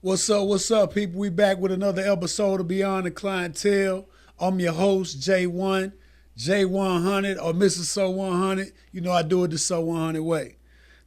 What's up, people? We back with another episode of Beyond the Clientele. I'm your host, J1, J100, or Mr. So 100. You know I do it the So 100 way.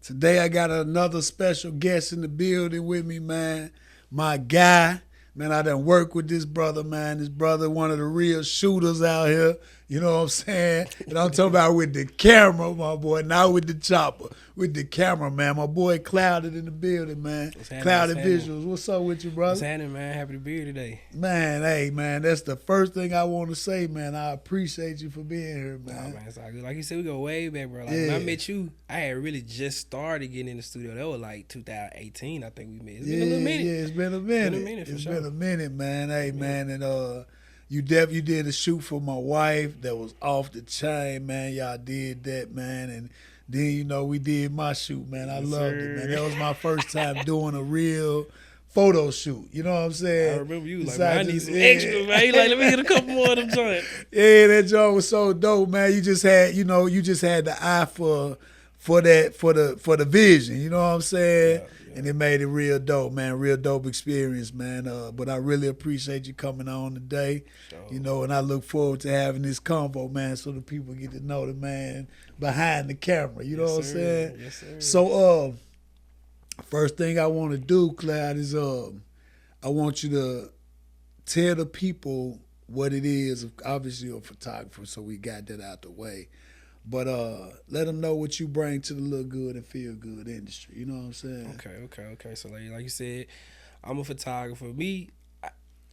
Today I got another special guest in the building with me, man. My guy. Man, I done worked with this brother, man. This brother, one of the real shooters out here. You know what I'm saying? And I'm talking about with the camera, my boy, not with the chopper. With the camera, man. My boy Clouded in the building, man. Clouded Visuals. What's up with you, brother? What's happening, man? Happy to be here today. Man, hey, man, that's the first thing I want to say, man. I appreciate you for being here, man. Oh, man, it's all good. Like you said, we go way back, bro. Like, Yeah. when I met you, I had really just started getting in the studio. That was like 2018, I think we met. It's been a little minute. Yeah, it's been a minute. It's been a minute, man. Hey, man, and you did a shoot for my wife that was off the chain, man. Y'all did that, man, and then, you know, we did my shoot, man. I loved it, man. That was my first time doing a real photo shoot. You know what I'm saying? I remember you like, Besides man, I need just- some extra, man. You like, let me get a couple more of them joints. Yeah, that joint was so dope, man. You just had the eye for the vision. You know what I'm saying? Yeah. And it made it real dope, man. Real dope experience, man. But I really appreciate you coming on today. Sure. You know, and I look forward to having this convo, man, so the people get to know the man behind the camera. You know Yes, what I'm sir. saying? Yes, sir. So, first thing I want to do, Cloud, is I want you to tell the people what it is. Obviously, you're a photographer, so we got that out the way. But let them know what you bring to the look good and feel good industry. You know what I'm saying? Okay. So like you said, I'm a photographer. Me,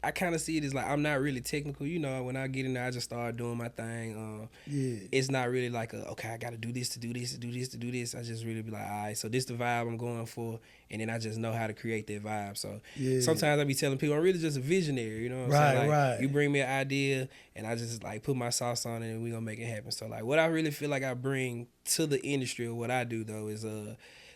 I kind of see it as like I'm not really technical. You know, when I get in there, I just start doing my thing. Yeah. It's not really like okay, I got to do this to do this to do this to do this. I just really be like, all right, so this the vibe I'm going for, and then I just know how to create that vibe. So Yeah. sometimes I be telling people I'm really just a visionary. You know what I'm saying? Like, Right. you bring me an idea, and I just like put my sauce on it, and we gonna make it happen. So like, what I really feel like I bring to the industry or what I do though is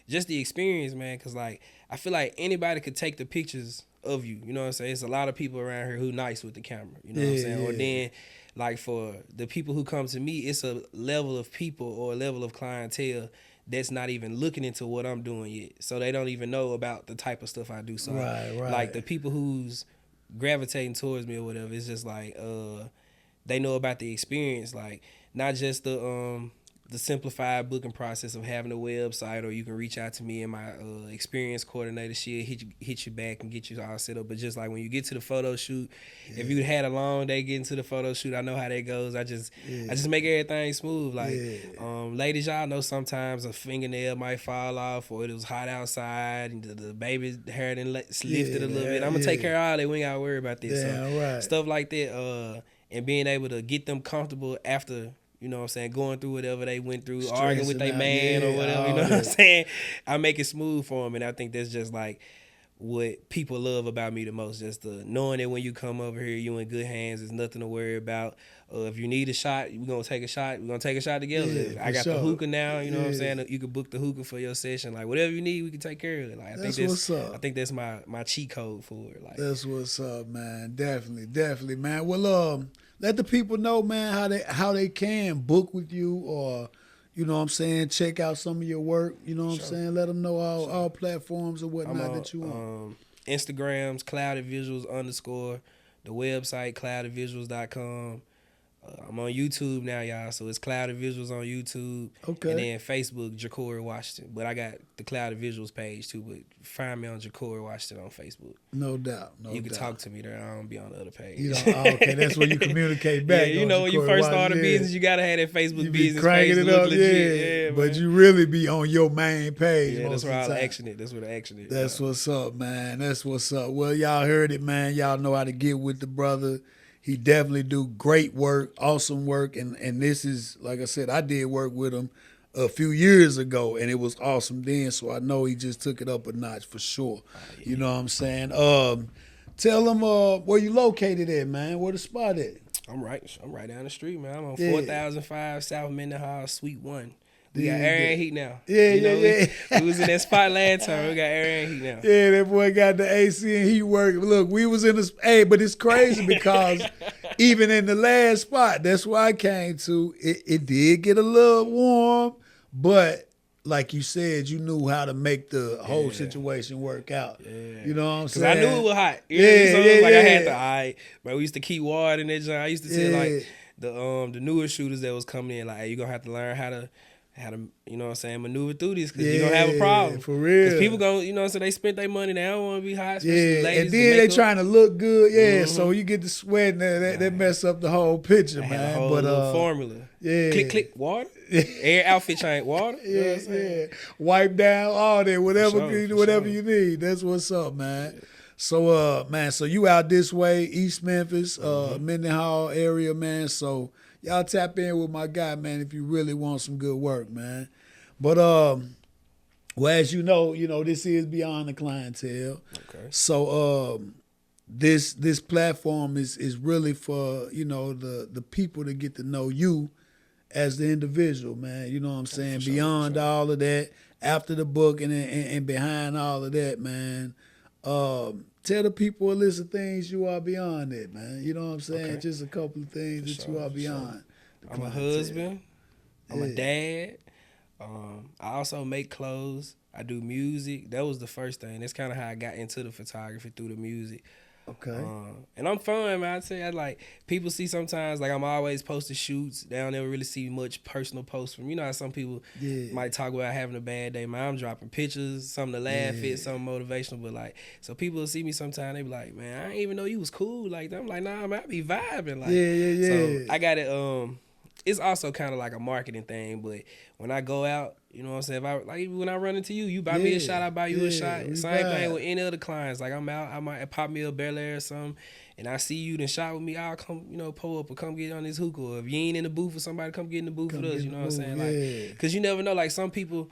just the experience, man. Cause like I feel like anybody could take the pictures of you. You know what I'm saying? It's a lot of people around here who nice with the camera. You know what I'm saying? Yeah. Or then like for the people who come to me, it's a level of people or a level of clientele that's not even looking into what I'm doing yet. So they don't even know about the type of stuff I do. So Right. like the people who's gravitating towards me or whatever, it's just like they know about the experience, like not just the simplified booking process of having a website, or you can reach out to me and my experience coordinator. She'll hit you back and get you all set up. But just like when you get to the photo shoot, if you had a long day getting to the photo shoot, I know how that goes. I just make everything smooth. Like ladies, y'all know sometimes a fingernail might fall off, or it was hot outside and the baby's hair done lifted a little bit. I'm gonna take care of all that. We ain't gotta worry about this. Right. Stuff like that, and being able to get them comfortable after, you know what I'm saying, going through whatever they went through, arguing with their man or whatever, you know what I'm saying? I make it smooth for them, and I think that's just like what people love about me the most, just the knowing that when you come over here, you in good hands, there's nothing to worry about. If you need a shot, we're going to take a shot. We're going to take a shot together. Yeah, I got sure. the hookah now, you know what I'm saying? You can book the hookah for your session. Like, whatever you need, we can take care of it. Like, What's up. I think that's my cheat code for it. Like, That's what's up, man. Definitely, man. Well, let the people know, man, how they can book with you, or, you know what I'm saying, check out some of your work. You know what I'm saying? Let them know all platforms or whatnot that you on. Instagrams, cloudedvisuals_, the website, cloudedvisuals.com. I'm on YouTube now, y'all, so it's Clouded Visuals on YouTube. Okay. And then Facebook, Jacorri Washington. But I got the Clouded Visuals page too, but find me on Jacorri Washington on Facebook. No doubt. You can talk to me there. I don't be on the other page. You know, okay, that's where you communicate back. Yeah, you know, when you first start a business, you gotta have that Facebook you be business cranking page it to look up, legit. Yeah, but man. you really be on your main page. Yeah, most that's where of the I'll time. action it. That's where the action is. That's what's up, man. That's what's up. Well, y'all heard it, man. Y'all know how to get with the brother. He definitely do great work, awesome work, and this is, like I said, I did work with him a few years ago, and it was awesome then, so I know he just took it up a notch for sure. You know what I'm saying? Tell him where you located at, man. Where the spot at? I'm right down the street, man. I'm on Yeah. 4005 South Mendenhall, Suite 1. We got Yeah, air yeah. and heat now. Yeah, You know, yeah. We was in that spot last time. We got air and heat now. Yeah, that boy got the AC and he working. Look, we was in the, hey, but it's crazy because even in the last spot, that's where I came to, it did get a little warm, but like you said, you knew how to make the whole Yeah. situation work out. Yeah. You know what I'm Cause saying? I knew it was hot. You Yeah, know what I'm saying? yeah, Like I had yeah. to, but we used to keep water in that joint. I used to tell Yeah. like the newer shooters that was coming in, like, hey, you gonna have to learn how to, you know what I'm saying, maneuver through this, cause you're gonna have a problem. For real. Cause people gonna, you know what I'm saying, they spent their money, they don't wanna be hot, especially Yeah, the ladies. and then they trying to look good, so you get the sweat and that mess up the whole picture, I had man. a whole But little formula. yeah. Click, water. Air outfit change, water. You know what I'm saying? Wipe down all that, whatever For you need. That's what's up, man. Yeah. So man, so you out this way, East Memphis, Mendenhall area, man. So y'all tap in with my guy, man, if you really want some good work, man. But well, as you know, this is Beyond the Clientele. Okay. So this platform is really for, the people to get to know you as the individual, man. You know what I'm saying? Sure, Beyond all of that, after the book and behind all of that, man. Tell the people a list of things you are beyond that, man. You know what I'm saying? Okay. Just a couple of things that you are beyond. I'm a husband. I'm a dad. I also make clothes. I do music. That was the first thing. That's kind of how I got into the photography, through the music. Okay. And I'm fun, man. I tell you, like, people see sometimes, like, I'm always posting shoots. They don't ever really see much personal posts from, how some people might talk about having a bad day. Man, I'm dropping pictures, something to laugh at, something motivational. But, like, so people will see me sometimes, they be like, man, I didn't even know you was cool. Like, I'm like, nah, man, I be vibing. Like, So I got it, it's also kind of like a marketing thing, but when I go out, you know what I'm saying? If I, like, when I run into you buy me a shot, I buy you a shot. Same thing with any other clients. Like, I'm out, I might pop me a Bel Air or something, and I see you then shot with me, I'll come, pull up or come get on this hookah. Or if you ain't in the booth with somebody, come get in the booth with us. You know what I'm saying? Like, because you never know. Like, some people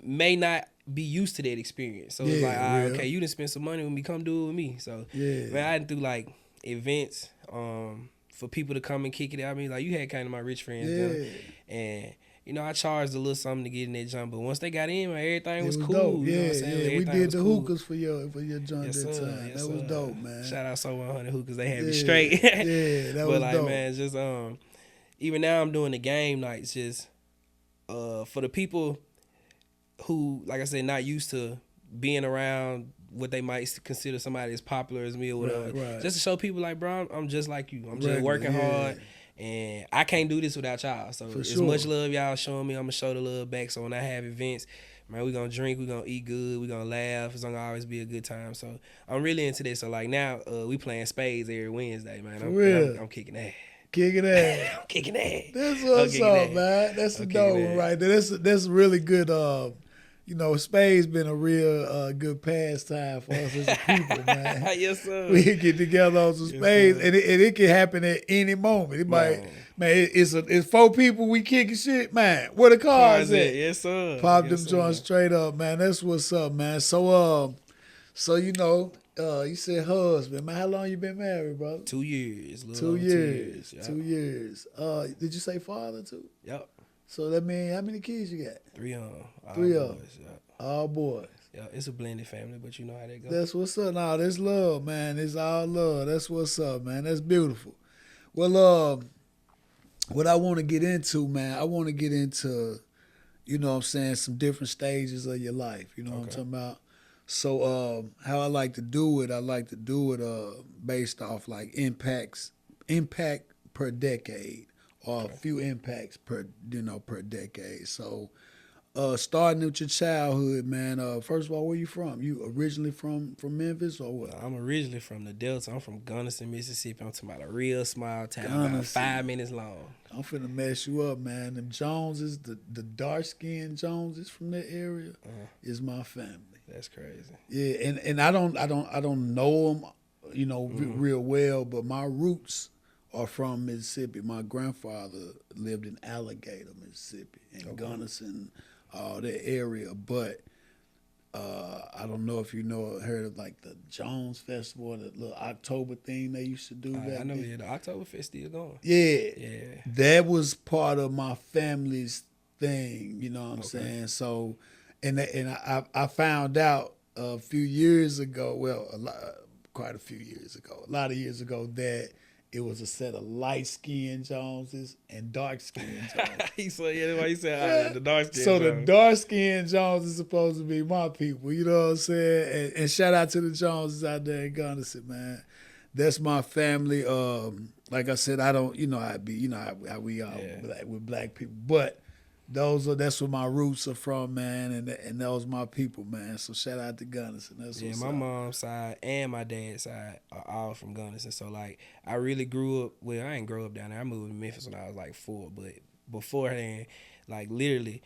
may not be used to that experience. So it's like, okay, you done spend some money with me, come do it with me. So man, I done do like events for people to come and kick it out. I mean, like, you had kind of my rich friends down, and I charged a little something to get in that jump, but once they got in, man, everything was cool. Dope. You know what I'm saying? We did the cool. hookahs for your joint that time. That was dope, man. Shout out So 100 hookahs, they had me straight. That was like, dope. man, just even now I'm doing the game nights just for the people who, like I said, not used to being around what they might consider somebody as popular as me or whatever. Right. Just to show people, like, bro, I'm just like you. I'm just working hard. And I can't do this without y'all. So as much love y'all showing me, I'm going to show the love back. So when I have events, man, we going to drink, we going to eat good, we going to laugh. It's going to always be a good time. So I'm really into this. So, like, now we playing spades every Wednesday, man. I'm kicking ass. Kicking ass. I'm kicking ass. That's what's up, man. That's a dope one right there. That's really good. Spades been a real good pastime for us as a people, man. Yes, sir. We get together on some spades, and it can happen at any moment. It might, man. It's 4 people we kicking shit, man. Where the cards at? Yes, sir. Pop them joints straight up, man. That's what's up, man. So you said husband, man. How long you been married, brother? 2 years. 2 years. Yep. 2 years. Did you say father too? Yep. So that means how many kids you got? 3 of them. 3 of them. Yep. All boys. Yeah, it's a blended family, but you know how that goes. That's what's up. Nah, that's love, man. It's all love. That's what's up, man. That's beautiful. Well, what I want to get into, man, I want to get into, some different stages of your life. You know what I'm talking about? So how I like to do it, based off like impact per decade, or a few impacts per decade. So starting with your childhood, man. First of all, where you from? You originally from Memphis or what? I'm originally from the Delta. I'm from Gunnison, Mississippi. I'm talking about a real small town, about 5 minutes long. I'm finna mess you up, man. Them Joneses, the dark skinned Joneses from that area, is my family. That's crazy. Yeah, and I don't know them, real well, but my roots are from Mississippi. My grandfather lived in Alligator, Mississippi, in Gunnison, that area. But I don't know if heard of like the Jones Festival, the little October thing they used to do. I know, the Oktoberfest still going. Yeah, that was part of my family's thing. You know what I'm saying? So, and I found out a few years ago. Well, quite a few years ago, a lot of years ago, that it was a set of light-skinned Joneses and dark-skinned Joneses. He said, yeah, that's why he said the dark skin. So the dark-skinned Jones is supposed to be my people, you know what I'm saying? And shout out to the Joneses out there in Gunnison, man. That's my family. Like I said, I don't, how we are with black people, but that's where my roots are from, man, and those my people, man. So shout out to Gunnison. That's what's my up. mom's side and my dad's side are all from Gunnison. So like I really grew up. Well, I didn't grow up down there. I moved to Memphis when I was like 4, but beforehand, like literally,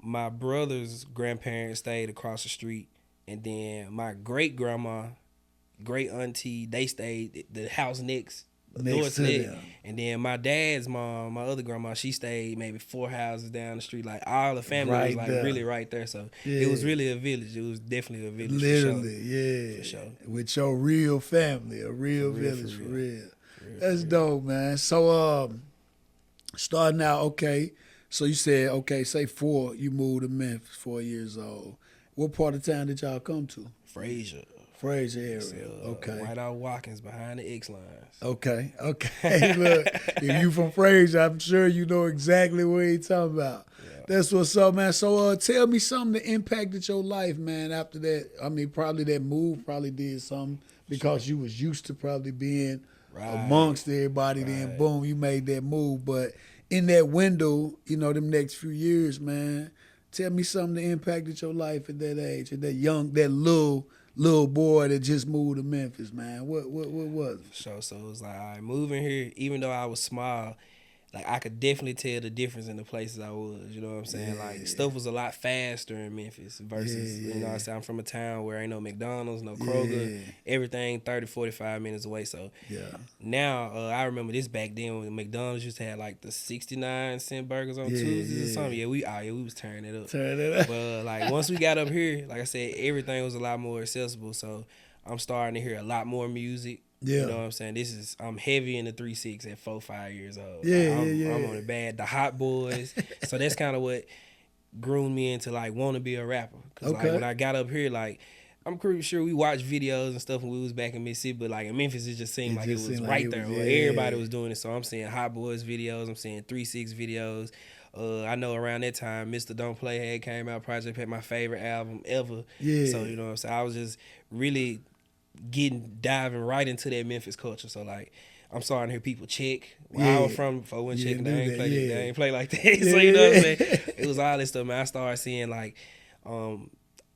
my brother's grandparents stayed across the street, and then my great grandma, great auntie, they stayed the house next door to them. And then my dad's mom, my other grandma, she stayed maybe 4 houses down the street. Like all the family was like really right there. So it was really a village. It was definitely a village. Literally, for sure. With your real family, a real village for real. That's dope, man. So starting out, okay. So you said, okay, say 4, you moved to Memphis, 4 years old. What part of town did y'all come to? Frazier area. Okay. Right out Watkins behind the X lines. Okay. Look, if you from Frazier, I'm sure you know exactly what he's talking about. Yeah. That's what's up, man. So tell me something that impacted your life, man, after that. I mean, probably that move probably did something because you was used to probably being amongst everybody. Then boom, you made that move. But in that window, them next few years, man, tell me something that impacted your life at that age, at that little boy that just moved to Memphis, man. What was it? So it was like, all right, moving here, even though I was small, like I could definitely tell the difference in the places I was. You know what I'm saying? Yeah. Like stuff was a lot faster in Memphis versus, you know what I'm saying? I'm from a town where ain't no McDonald's, no Kroger, everything 30, 45 minutes away. So now I remember this back then when McDonald's used to have like the 69-cent burgers on Tuesdays or something. We was tearing it up. But like once we got up here, like I said, everything was a lot more accessible. So I'm starting to hear a lot more music. You know what I'm saying? I'm heavy in the 3-6 at 4, 5 years old. I'm on the Hot Boys. So that's kind of what groomed me into like want to be a rapper. Cause like when I got up here, like I'm pretty sure we watched videos and stuff when we was back in Mississippi, but like in Memphis, it just seemed like it was right there. Everybody was doing it. So I'm seeing Hot Boys videos. I'm seeing 3-6 videos. I know around that time, Mr. Don't Play had came out. Project had my favorite album ever. Yeah. So you know what I'm saying? I was just really diving right into that Memphis culture. So like I'm starting to hear people check where I was from before when checking they ain't play like that. So you know what I'm saying? It was all this stuff, man. I started seeing like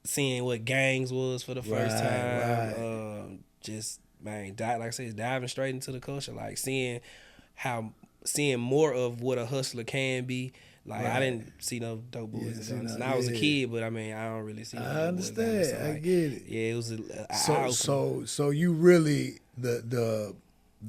seeing what gangs was for the first time. Just man, like I said, diving straight into the culture, like seeing more of what a hustler can be. Like I didn't see no dope boys. And I was a kid, but I mean I don't really see. I understand. So, like, I get it. Yeah, it was so you really the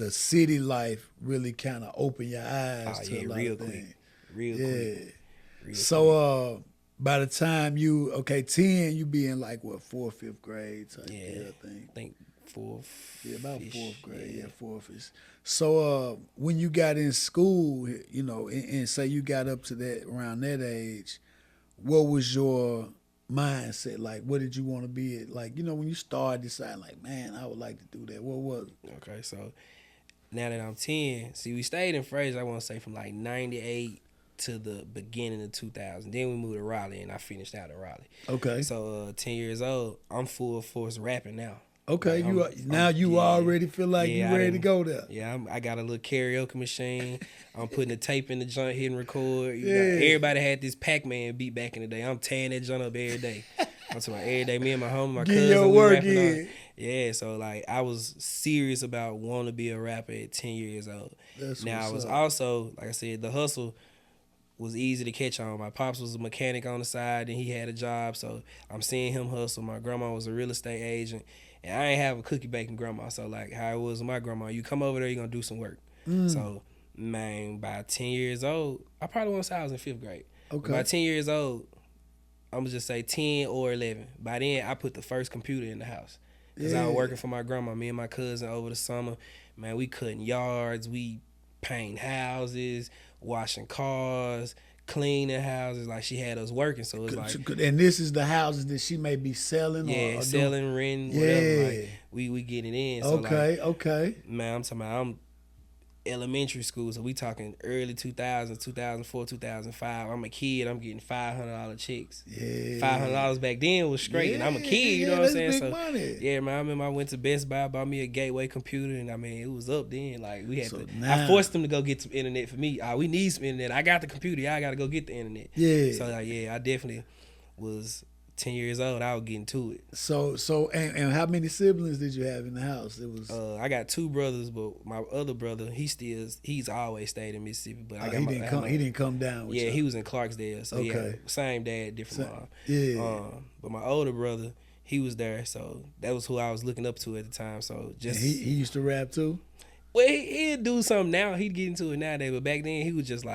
city life really kind of opened your eyes to a lot of things. Real quick. So by the time you 10, you be in like what 4th, 5th grade type deal, I think 4th. Yeah, about 4th grade. 4th-ish. So when you got in school, and say you got up to that around that age, what was your mindset? Like, what did you want to be at? Like, when you started deciding, like, man, I would like to do that. What was it? Okay, so now that I'm 10, see, we stayed in Fraser, I want to say from like 98 to the beginning of 2000. Then we moved to Raleigh, and I finished out at Raleigh. Okay. So 10 years old, I'm full force rapping now. Okay, like you already feel like you ready to go there. Yeah, I got a little karaoke machine. I'm putting the tape in the joint, hitting record. You know, everybody had this Pac-Man beat back in the day. I'm tearing that joint up every day. I'm talking about every day. Me and my homie, my cousin, your we work rapping in. on. Yeah, so like I was serious about wanting to be a rapper at 10 years old. Now I was also, like I said, the hustle was easy to catch on. My pops was a mechanic on the side, and he had a job, so I'm seeing him hustle. My grandma was a real estate agent. And I ain't have a cookie baking grandma, so like how it was with my grandma, you come over there, you're gonna do some work. So man, by 10 years old, I probably want to say I was in 5th grade. Okay. By 10 years old, I'm gonna just say 10 or 11. By then, I put the first computer in the house because I was working for my grandma. Me and my cousin over the summer, man, we cutting yards, we painting houses, washing cars, cleaning houses. Like she had us working, so it's like. And this is the houses that she may be selling. Yeah, selling, renting, whatever. Like we get it in. So okay. Man, I'm talking about elementary school, so we talking early 2000s, 2004, 2005. I'm a kid. I'm getting $500 checks. Yeah. $500 back then was straight, and I'm a kid. You know what I'm saying? Big So money. yeah, man. I remember I went to Best Buy, bought me a Gateway computer, and I mean it was up then. Like we had So to. now- I forced them to go get some internet for me. We need some internet. I got the computer. Y'all got to go get the internet. Yeah. So like, yeah, I definitely was 10 years old. I was getting to it. And how many siblings did you have in the house? It was. I got 2 brothers, but my other brother, he's always stayed in Mississippi. But I got he didn't come down. With yeah, you. he was in Clarksdale, so Okay. yeah, same dad, different mom. Yeah. But my older brother, he was there, so that was who I was looking up to at the time. So just And he used to rap too. well, he'd do something now. He'd get into it nowadays, but back then he was just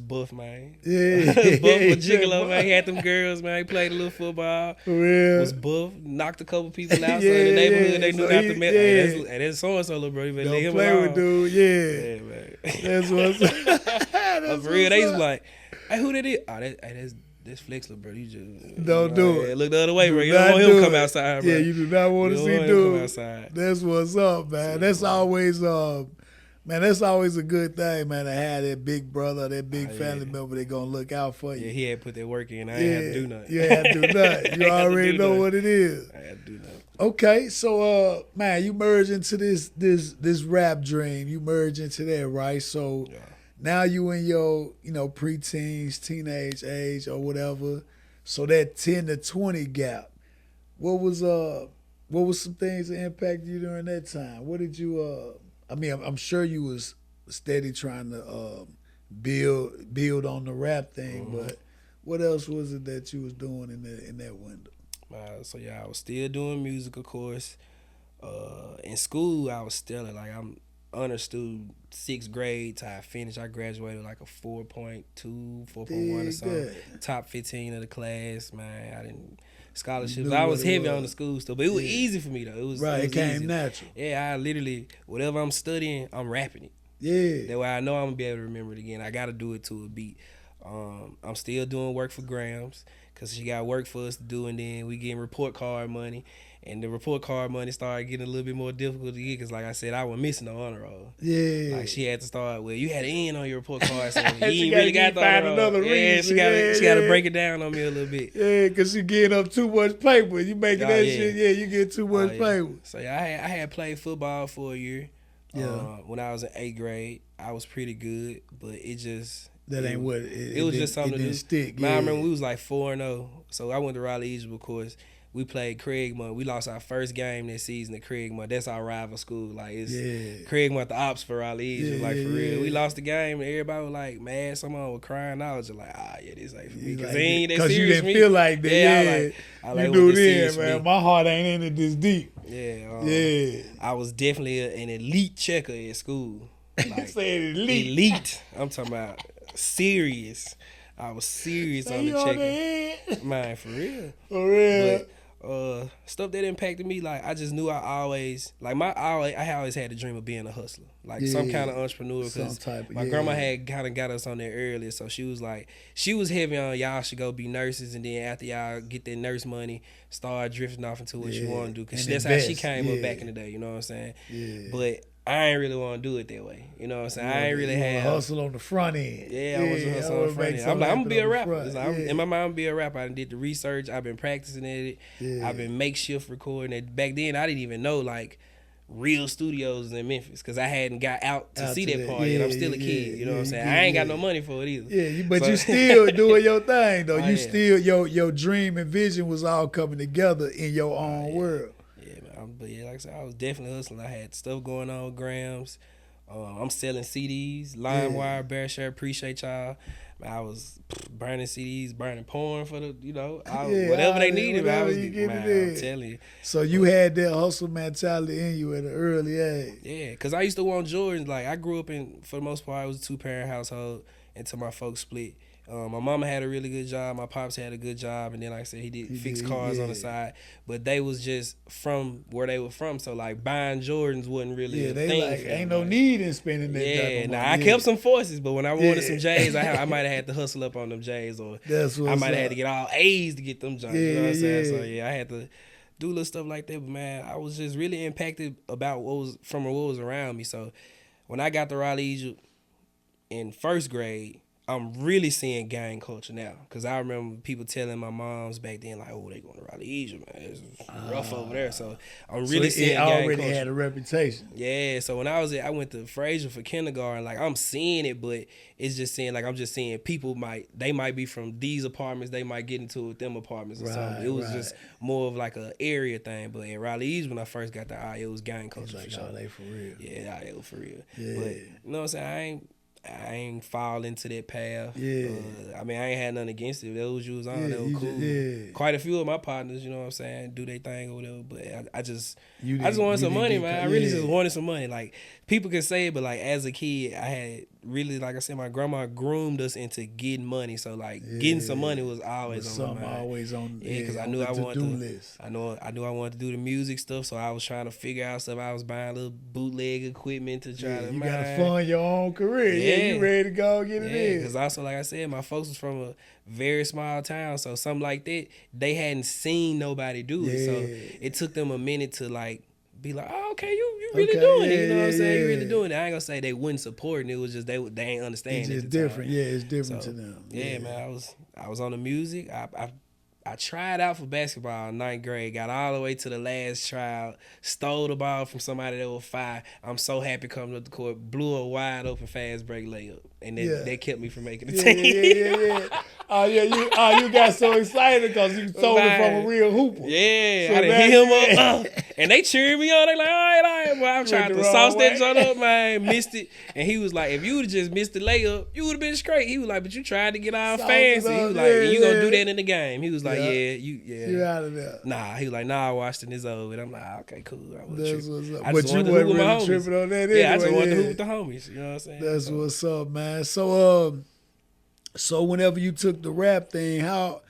buff, man. Yeah. Buff with gigolo, man. He had them girls, man. He played a little football. For real. Was buff, knocked a couple people out. So in the neighborhood, they knew not to mess. Hey, that's so-and-so, little bro. You better leave Don't him play alone. with dude. Yeah. Yeah, man. That's what's But for real, they used to be like, hey, who that is? Oh, that's Flex, little bro. You just Don't do it. Look the other way, bro. You not don't want him to do come it. outside, bro. Yeah, you do not want to You see don't want him to come dude. outside. That's what's up, man. That's always man, that's always a good thing, man, to have that big brother, that big family member that gonna look out for you. Yeah, he had put that work in. I ain't had to do nothing. You ain't had to do nothing. You already know what it is. I had to do nothing. Okay, so man, you merge into this rap dream. You merge into that, right? So Yeah. now you in your, preteens, teenage age or whatever. So that 10 to 20 gap. What was some things that impacted you during that time? What did you I'm sure you was steady trying to build on the rap thing, but what else was it that you was doing in that window? So yeah, I was still doing music, of course. In school, I was stellar. Like I'm honor student, 6th grade till I finished. I graduated like a 4.2, 4.1 or something. Good. Top 15 of the class, man. I didn't scholarships. knew I what was it heavy was. on the school stuff, but it was Yeah. easy for me though. It was Right, it came easy. natural. Yeah, I literally whatever I'm studying, I'm rapping it. Yeah. That way I know I'm gonna be able to remember it again. I gotta do it to a beat. I'm still doing work for Grams because she got work for us to do, and then we getting report card money. And the report card money started getting a little bit more difficult to get because, like I said, I wasn't missing the honor roll. Yeah. Like she had to start with, you had an N on your report card, so you She ain't gotta really got the find honor roll. another Yeah, reason. she got to Yeah. break it down on me a little bit. Yeah, because you getting up too much paper. You making Oh, that yeah. shit, you get too much paper. So yeah, I had played football for a year. Yeah. When I was in 8th grade, I was pretty good, but it just That ain't what it it was didn't- just something it to do. didn't stick. Man, I Yeah. remember we was like 4-0. So I went to Raleigh Egypt, of course. We played Craigmont. We lost our first game that season at Craigmont. That's our rival school. Like it's Yeah. Craigmont the ops for Raleigh Egypt. Yeah, like for real. yeah. We lost the game and everybody was like mad. Someone was crying out. I was just like, yeah, this ain't for me. Because Like, they ain't that 'cause you serious didn't for me. feel like that. Yeah, I like you what knew this then, is for man. me. My heart ain't in it this deep. Yeah. Yeah. I was definitely an elite checker at school. Like, Saying elite. elite. I'm talking about serious. I was serious Say on the you on checking. the head. Man, for real. For real. But stuff that impacted me, like I just knew I always had a dream of being a hustler, like some Yeah. kind of entrepreneur. Some Because type of- my yeah. grandma had kind of got us on there earlier, so she was heavy on y'all should go be nurses, and then after y'all get that nurse money, start drifting off into what you Yeah. want to do. Because And that's how she invest. came Yeah. up back in the day. You know what I'm saying? Yeah. But I ain't really want to do it that way. You know what I'm saying? I ain't really You wanna have. hustle on the front end. Yeah, I was a hustle on the front end. I'm like, I'm gonna be a rapper. It's like, in my mind, I'm gonna be a rapper. I did the research. I've been practicing at it. Yeah. I've been makeshift recording it. Back then, I didn't even know like real studios in Memphis because I hadn't got out to see that part yet. I'm still a kid. You know what I'm saying? I ain't got no money for it either. Yeah, but So- you still doing your thing though. Oh, You yeah. still your dream and vision was all coming together in your own world. Yeah, man. But yeah, like I said, I was definitely hustling. I had stuff going on with Grams. I'm selling CDs, LimeWire, Bear Shirt. Appreciate y'all. Man, I was burning CDs, burning porn for the, Yeah, whatever they I mean, needed. Man, I whatever was you getting, get man, it in. I'm telling you. So you had that hustle mentality in you at an early age. Yeah, because I used to want Jordans. Like, I grew up for the most part, it was a 2-parent household until my folks split. My mama had a really good job. My pops had a good job. And then, like I said, he did fix cars on the side. But they was just from where they were from. So, like, buying Jordans wasn't really Yeah, a they thing. like for ain't them. no need in spending that type Yeah, of money. nah, I kept some forces, but when I wanted some J's, I might have had to hustle up on them J's, or That's what's I might have had up. to get all A's to get them J's. You know what I'm saying? Yeah, So yeah, I had to do little stuff like that. But man, I was just really impacted about what was around me. So when I got to Raleigh, Egypt in first grade, I'm really seeing gang culture now. Because I remember people telling my moms back then, like, oh, they going to Raleigh, Egypt, man. It's rough over there. So I'm really seeing gang culture. It already had a reputation. Yeah, so when I was I went to Fraser for kindergarten. Like, I'm seeing it, but it's just saying, like, I'm just seeing people might be from these apartments. They might get into it with them apartments or something. It was just more of like a area thing. But in Raleigh, Egypt, when I first got there, it was gang culture like, for sure. Oh, they for real. Yeah, they were for real. Yeah. But, you know what I'm saying? I ain't fall into that path. Yeah. I mean, I ain't had nothing against it. Those you was on, they were cool. Yeah. Quite a few of my partners, you know what I'm saying, do their thing or whatever. But I just wanted some money, man. I really just wanted some money. Like, people can say it, but like as a kid, I had really, like I said, my grandma groomed us into getting money. So like getting some money was always on my mind. Always on. Yeah, because I knew I wanted to. I knew I wanted to do the music stuff. So I was trying to figure out stuff. I was buying little bootleg equipment to try to. You gotta fund your own career. Yeah, you ready to go get it in. Because also, like I said, my folks was from a very small town, so something like that, they hadn't seen nobody do it. So it took them a minute to like be like, oh, okay, you really doing it. You know what I'm saying? You really doing it. I ain't gonna say they wouldn't support it. It was just they ain't understand it. It's just different. Yeah, it's different to them. Yeah, man, I was on the music. I tried out for basketball in 9th grade, got all the way to the last tryout, stole the ball from somebody that was 5. I'm so happy coming up the court, blew a wide open fast break layup, and that kept me from making the team. You got so excited because you stole it from a real hooper. Yeah, so I done hit him up, and they cheered me on. They like, all right, boy, I'm trying to sauce that joint up, man. Missed it, and he was like, if you would have just missed the layup, you would have been straight. He was like, but you tried to get all fancy. He was like, you gonna do that in the game. He was like, you out of there. Nah, he was like, nah, Washington is over. And I'm like, okay, cool. That's what's up. But you wasn't really tripping on that anyway. Yeah, I just wanted to hoop with the homies. You know what I'm saying? That's what's up, man. So whenever you took the rap thing, how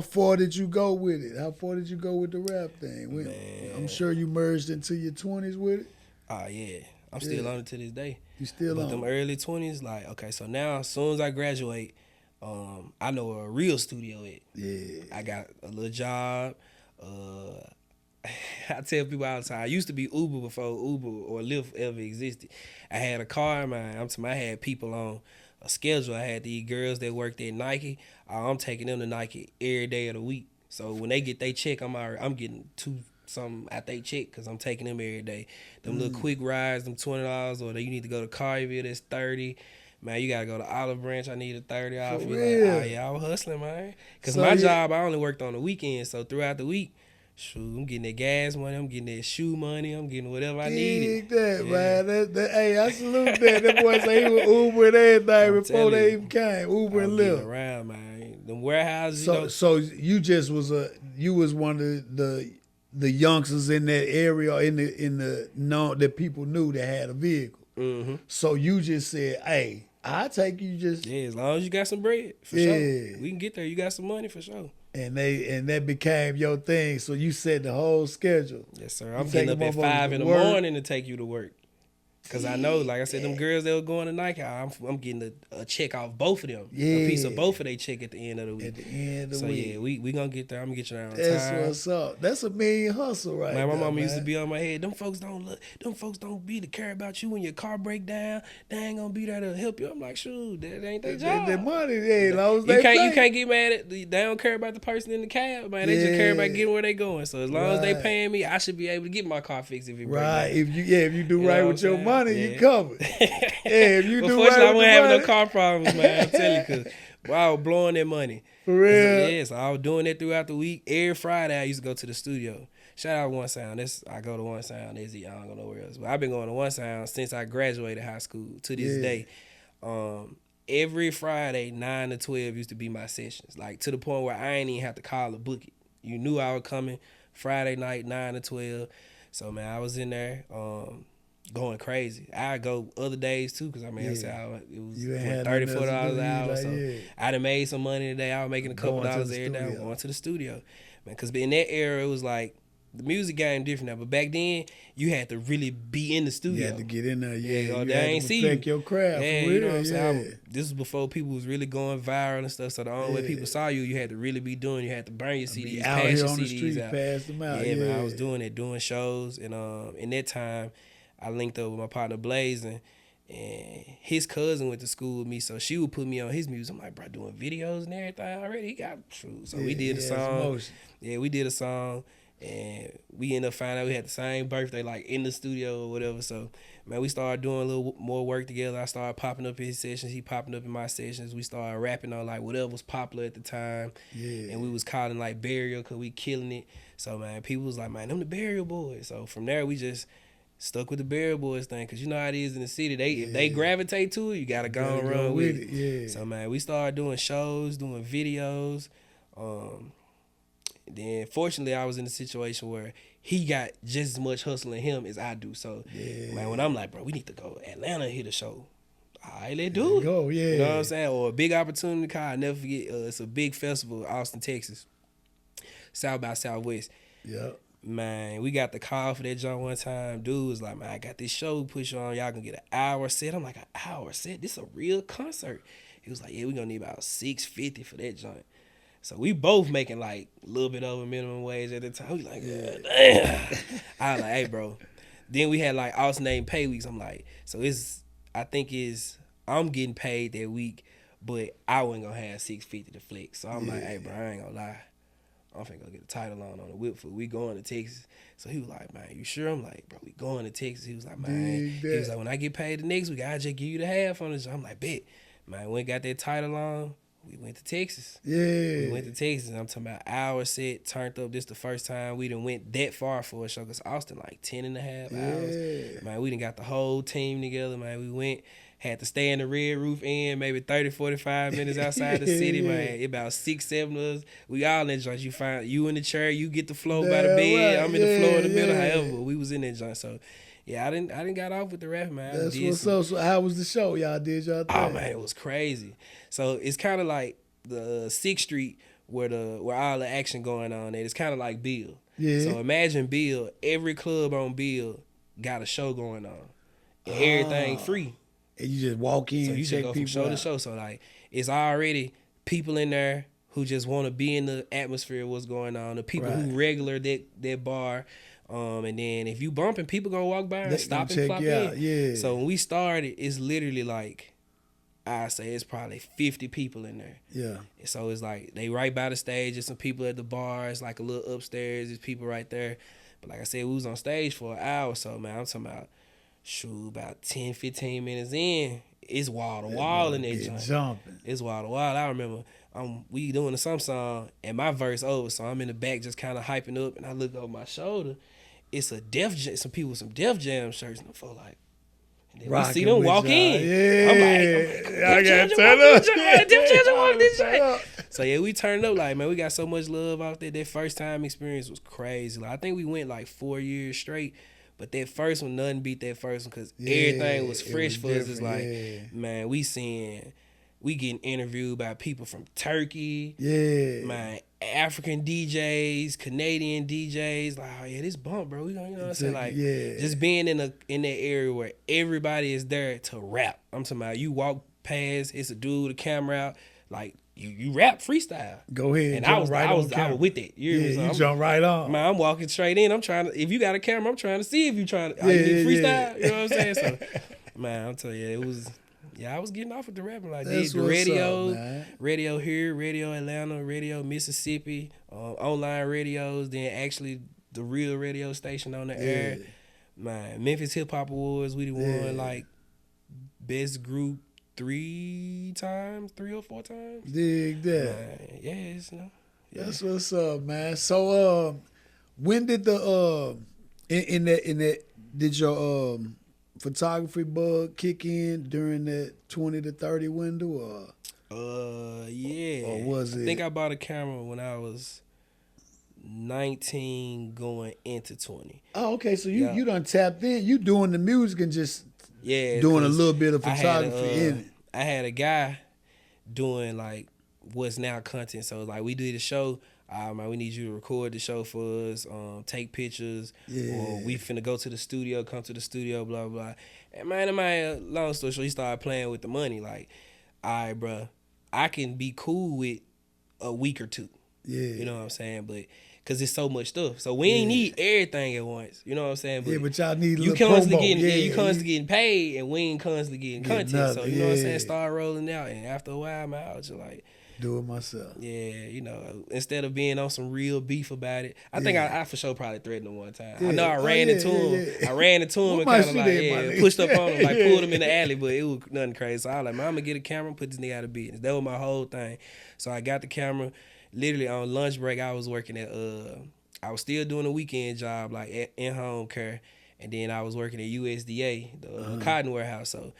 far did you go with it? How far did you go with the rap thing? Man. I'm sure you merged into your 20s with it. Oh, yeah. I'm still on it to this day. You still on it? Them early 20s, like, okay, so now as soon as I graduate, I know where a real studio is. Yeah. I got a little job. I tell people all the time, I used to be Uber before Uber or Lyft ever existed. I had a car in mind. I had people on a schedule. I had these girls that worked at Nike. I'm taking them to Nike every day of the week. So when they get their check, I'm getting something out they check because I'm taking them every day. Them little quick rides, them $20, or you need to go to Carville, that's $30. Man, you gotta go to Olive Branch. I need a 30 off. You're like, oh yeah, I was hustling, man. Cause my job, I only worked on the weekend. So throughout the week, shoot, I'm getting that gas money, I'm getting that shoe money, I'm getting whatever I needed. Man. Hey, I salute that. That boy say he was Uber and everything before they even came. Uber and Lyft. Around, man. Them warehouses. So you just was one of the youngsters in that area, in the known that people knew that had a vehicle. Mm-hmm. So you just said, hey, I'll take you just. Yeah, as long as you got some bread, for sure. We can get there. You got some money, for sure. And that became your thing. So you set the whole schedule. Yes, sir. I'm getting up at 5 in the morning to take you to work. Because I know, like I said, them girls that were going to Nike, I'm getting a check off both of them. Yeah. A piece of both of their check at the end of the week. At the end of the week. So, yeah, we going to get there. I'm going to get you there on time. That's what's up. That's a million hustle right there, my mama used to be on my head. Them folks don't be to care about you when your car break down. They ain't going to be there to help you. I'm like, shoot, that ain't their job. Their money, as long as you can't get mad at, they don't care about the person in the cab, man. They just care about getting where they going. So as long as they paying me, I should be able to get my car fixed if it break down. If you do right with your money, you covered. If you do right, I wouldn't have no car problems, man. I'm telling you, because I was blowing that money. For real? Yeah, so I was doing that throughout the week. Every Friday, I used to go to the studio. Shout out One Sound. I go to One Sound. I don't go nowhere else. But I've been going to One Sound since I graduated high school to this day. Every Friday, 9 to 12 used to be my sessions. Like, to the point where I ain't even have to call or book it. You knew I was coming Friday night, 9 to 12. So, man, I was in there. Going crazy. I go other days too, because it was $30, $40 an hour. So I done made some money today. I was making a couple dollars every day. Going to the studio, man. Because in that era, it was like the music game different now. But back then, you had to really be in the studio. You had to get in there. Yeah, they ain't see you. Your craft. Yeah, you know what I'm saying. This was before people was really going viral and stuff. So the only way people saw you, you had to really be doing. You had to burn your CDs, out pass here your on CDs the street, out. pass them out. Yeah, man. I was doing it, doing shows, and in that time, I linked up with my partner Blazing, And his cousin went to school with me, so she would put me on his music. I'm like, bro, doing videos and everything already. He got true. So we did a song. Yeah, we did a song, and we ended up finding out we had the same birthday, like in the studio or whatever. So, man, we started doing a little more work together. I started popping up in his sessions. He popping up in my sessions. We started rapping on like whatever was popular at the time. Yeah. And we was calling like Burial because we killing it. So, man, people was like, man, them the Burial Boys. So from there, we just stuck with the Burial Boys thing, because you know how it is in the city. If they gravitate to it, you got to go and run with it. Yeah. So, man, we started doing shows, doing videos. Then, fortunately, I was in a situation where he got just as much hustle in him as I do. So, man, when I'm like, bro, we need to go to Atlanta and hit a show. All right, let's do it. Go, yeah. You know what I'm saying? Or a big opportunity car. I never forget. It's a big festival, Austin, Texas. South by Southwest. Yep. Man, we got the call for that joint one time. Dude was like, man, I got this show push on. Y'all gonna get an hour set. I'm like, an hour set? This a real concert. He was like, yeah, we gonna need about $650 for that joint. So we both making like a little bit over minimum wage at the time. We like, damn. I was like, hey, bro. Then we had like alternating pay weeks. I'm like, so I'm getting paid that week, but I wasn't gonna have $650 to flex. So I'm like, hey, bro, I ain't gonna lie. I'm finna go get the title on the whip foot. We going to Texas. So he was like, man, you sure? I'm like, bro, we going to Texas. He was like, man. He was like, when I get paid the next week, I'll just give you the half on the job. I'm like, bet. Man, we got that title on. We went to Texas. Yeah. We went to Texas. I'm talking about hour set, turned up. This the first time we done went that far for a show, because Austin like 10 and a half hours. Man, we done got the whole team together, man. We went. Had to stay in the Red Roof Inn, maybe 30, 45 minutes outside the city, man. About 6, 7 of us. We all in that joint. You find you in the chair, you get the floor by the bed. Right. I'm in the floor in the middle. However, we was in that joint. So, yeah, I didn't got off with the rap, man. That's what's up. So how was the show? Y'all did y'all thing? Oh, man, it was crazy. So it's kind of like the 6th Street where all the action going on at. It's kind of like Bill. Yeah. So imagine Bill. Every club on Bill got a show going on. And everything free. And you just walk in, so you check just go people from show out. to show. So like, it's already people in there who just want to be in the atmosphere of what's going on. The people who regular that bar, and then if you bumping, people gonna walk by and stop and flop in. Yeah. So when we started, it's literally like, I say it's probably 50 people in there. Yeah. So it's like they right by the stage. There's some people at the bar. It's like a little upstairs. There's people right there. But like I said, we was on stage for an hour. So man, I'm talking about. About 10, 15 minutes in, it's wall to wall in that joint. Jumping. It's wall to wall. I remember we doing some song and my verse over, so I'm in the back just kind of hyping up, and I look over my shoulder. It's a Def Jam, some people with some Def Jam shirts, and I feel like, and then we see them walk in. Yeah. I'm like, I got turned up. Def Jam walk this joint. So yeah, we turned up like, man, we got so much love out there. That first time experience was crazy. Like I think we went like 4 years straight. But that first one, nothing beat that first one, because everything was fresh for us. It's like, man, we getting interviewed by people from Turkey, man, African DJs, Canadian DJs. Like, oh yeah, this bump, bro. We gonna, you know what I'm saying? Like, just being in that area where everybody is there to rap. I'm talking about you walk past, it's a dude with a camera out, like. You rap freestyle. Go ahead. And I was with it. You jump right on. Man, I'm walking straight in. I'm trying to, if you got a camera, I'm trying to see if you trying to freestyle. You know what I'm saying? So, man, I'm telling you, it was, I was getting off with the rapping. Like, did the radio, radio here, radio Atlanta, radio Mississippi, online radios, then actually the real radio station on the air. Man, Memphis Hip Hop Awards, we won like best group 3 or 4 times. Dig that. Yes, That's what's up, man. So, when did the in that did your photography bug kick in during that 20 to 30 window, or? Yeah. Or was it? I think I bought a camera when I was 19, going into 20. Oh, okay. So you done tapped in. You doing the music and just. Yeah, doing a little bit of photography in it. I had a guy doing like what's now content. So like we did a show. Man, we need you to record the show for us, take pictures, or we finna go to the studio, come to the studio, blah, blah. And man, long story short, he started playing with the money. Like, all right, bro, I can be cool with a week or 2. Yeah. You know what I'm saying? But Cause it's so much stuff. So we ain't need everything at once. You know what I'm saying? But but y'all need a you little constantly promo. getting you constantly getting paid, and we ain't constantly getting content. Nothing. So you know what I'm saying? Start rolling out, and after a while, man, I was just like, do it myself. Yeah, instead of being on some real beef about it, I think I for sure probably threatened him one time. I know I ran into him. I ran into him and kind of like pushed up on him, like pulled him in the alley, but it was nothing crazy. So I was like, man, I'm gonna get a camera, put this nigga out of business. That was my whole thing. So I got the camera. Literally on lunch break, I was working at I was still doing a weekend job like in home care, and then I was working at USDA, the cotton warehouse. So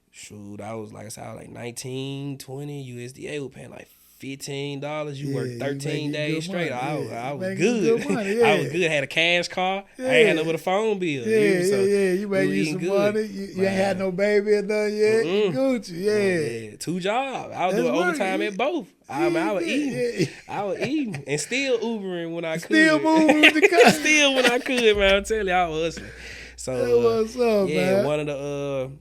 shoot, I was like I said, I was like 19, 20. USDA was paying like $15. You worked 13 days straight. I was good. I was good. Had a cash car. I ain't had no but a phone bill. You made you some money. You ain't had no baby or nothing yet. You Gucci, 2 jobs. I was doing overtime at both. I was eating. I was eating and still Ubering when I could. Still moving with the car. Still when I could, man. I'm telling you, I was hustling. So what's up, man? One of the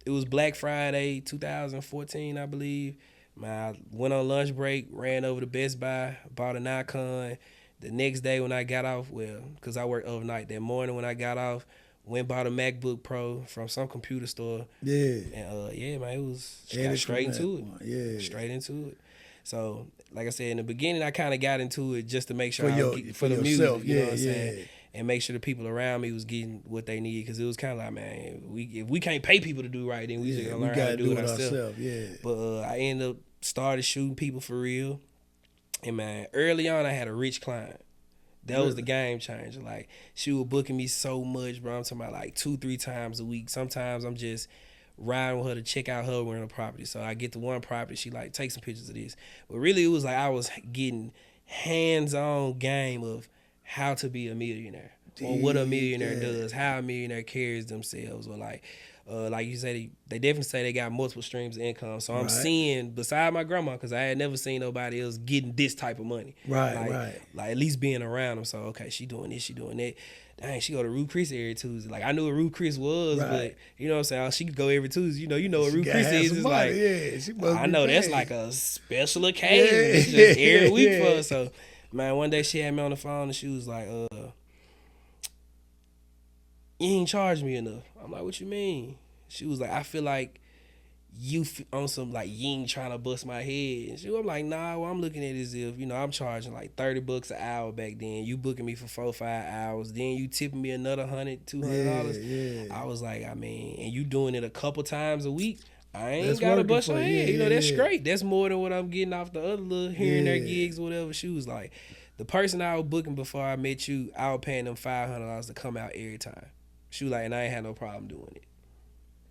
it was Black Friday 2014, I believe. Man, I went on lunch break, ran over to Best Buy, bought a Nikon. The next day when I got off, because I worked overnight, that morning when I got off, went bought a MacBook Pro from some computer store. Yeah. And man, it was straight into it. Yeah. Straight into it. So, like I said, in the beginning, I kind of got into it just to make sure for the music, you know what I'm saying? And make sure the people around me was getting what they needed, because it was kind of like, man, if we can't pay people to do right, then we just gonna learn how to do it ourselves. But I ended up started shooting people for real, and man, early on I had a rich client. That was the game changer. Like, she was booking me so much, bro. I'm talking about like 2-3 times a week. Sometimes I'm just riding with her to check out her rental property. So I get to one property, she like, take some pictures of this. But really it was like I was getting hands-on game of how to be a millionaire, or what a millionaire does, how a millionaire carries themselves, or like you said, they definitely say they got multiple streams of income. So I'm seeing, beside my grandma, because I had never seen nobody else getting this type of money. Like at least being around them. So, okay, she doing this, she doing that. Dang, she go to Ruth Chris every Tuesday. Like, I knew what Ruth Chris was, but you know what I'm saying? She could go every Tuesday. You know what Ruth Chris is. It's like, I know that's like a special occasion. It's just every week for her. So, man, one day she had me on the phone and she was like, you ain't charge me enough. I'm like, what you mean? She was like, I feel like you on some, like, you ain't trying to bust my head. And I'm like, nah, well, I'm looking at it as if, I'm charging like $30 an hour back then. You booking me for 4-5 hours. Then you tipping me another $100, $200. I was like, I mean, and you doing it a couple times a week. I ain't got to bust your head. That's great. That's more than what I'm getting off the other little here and there gigs or whatever. She was like, the person I was booking before I met you, I was paying them $500 to come out every time. She was like, and I ain't had no problem doing it.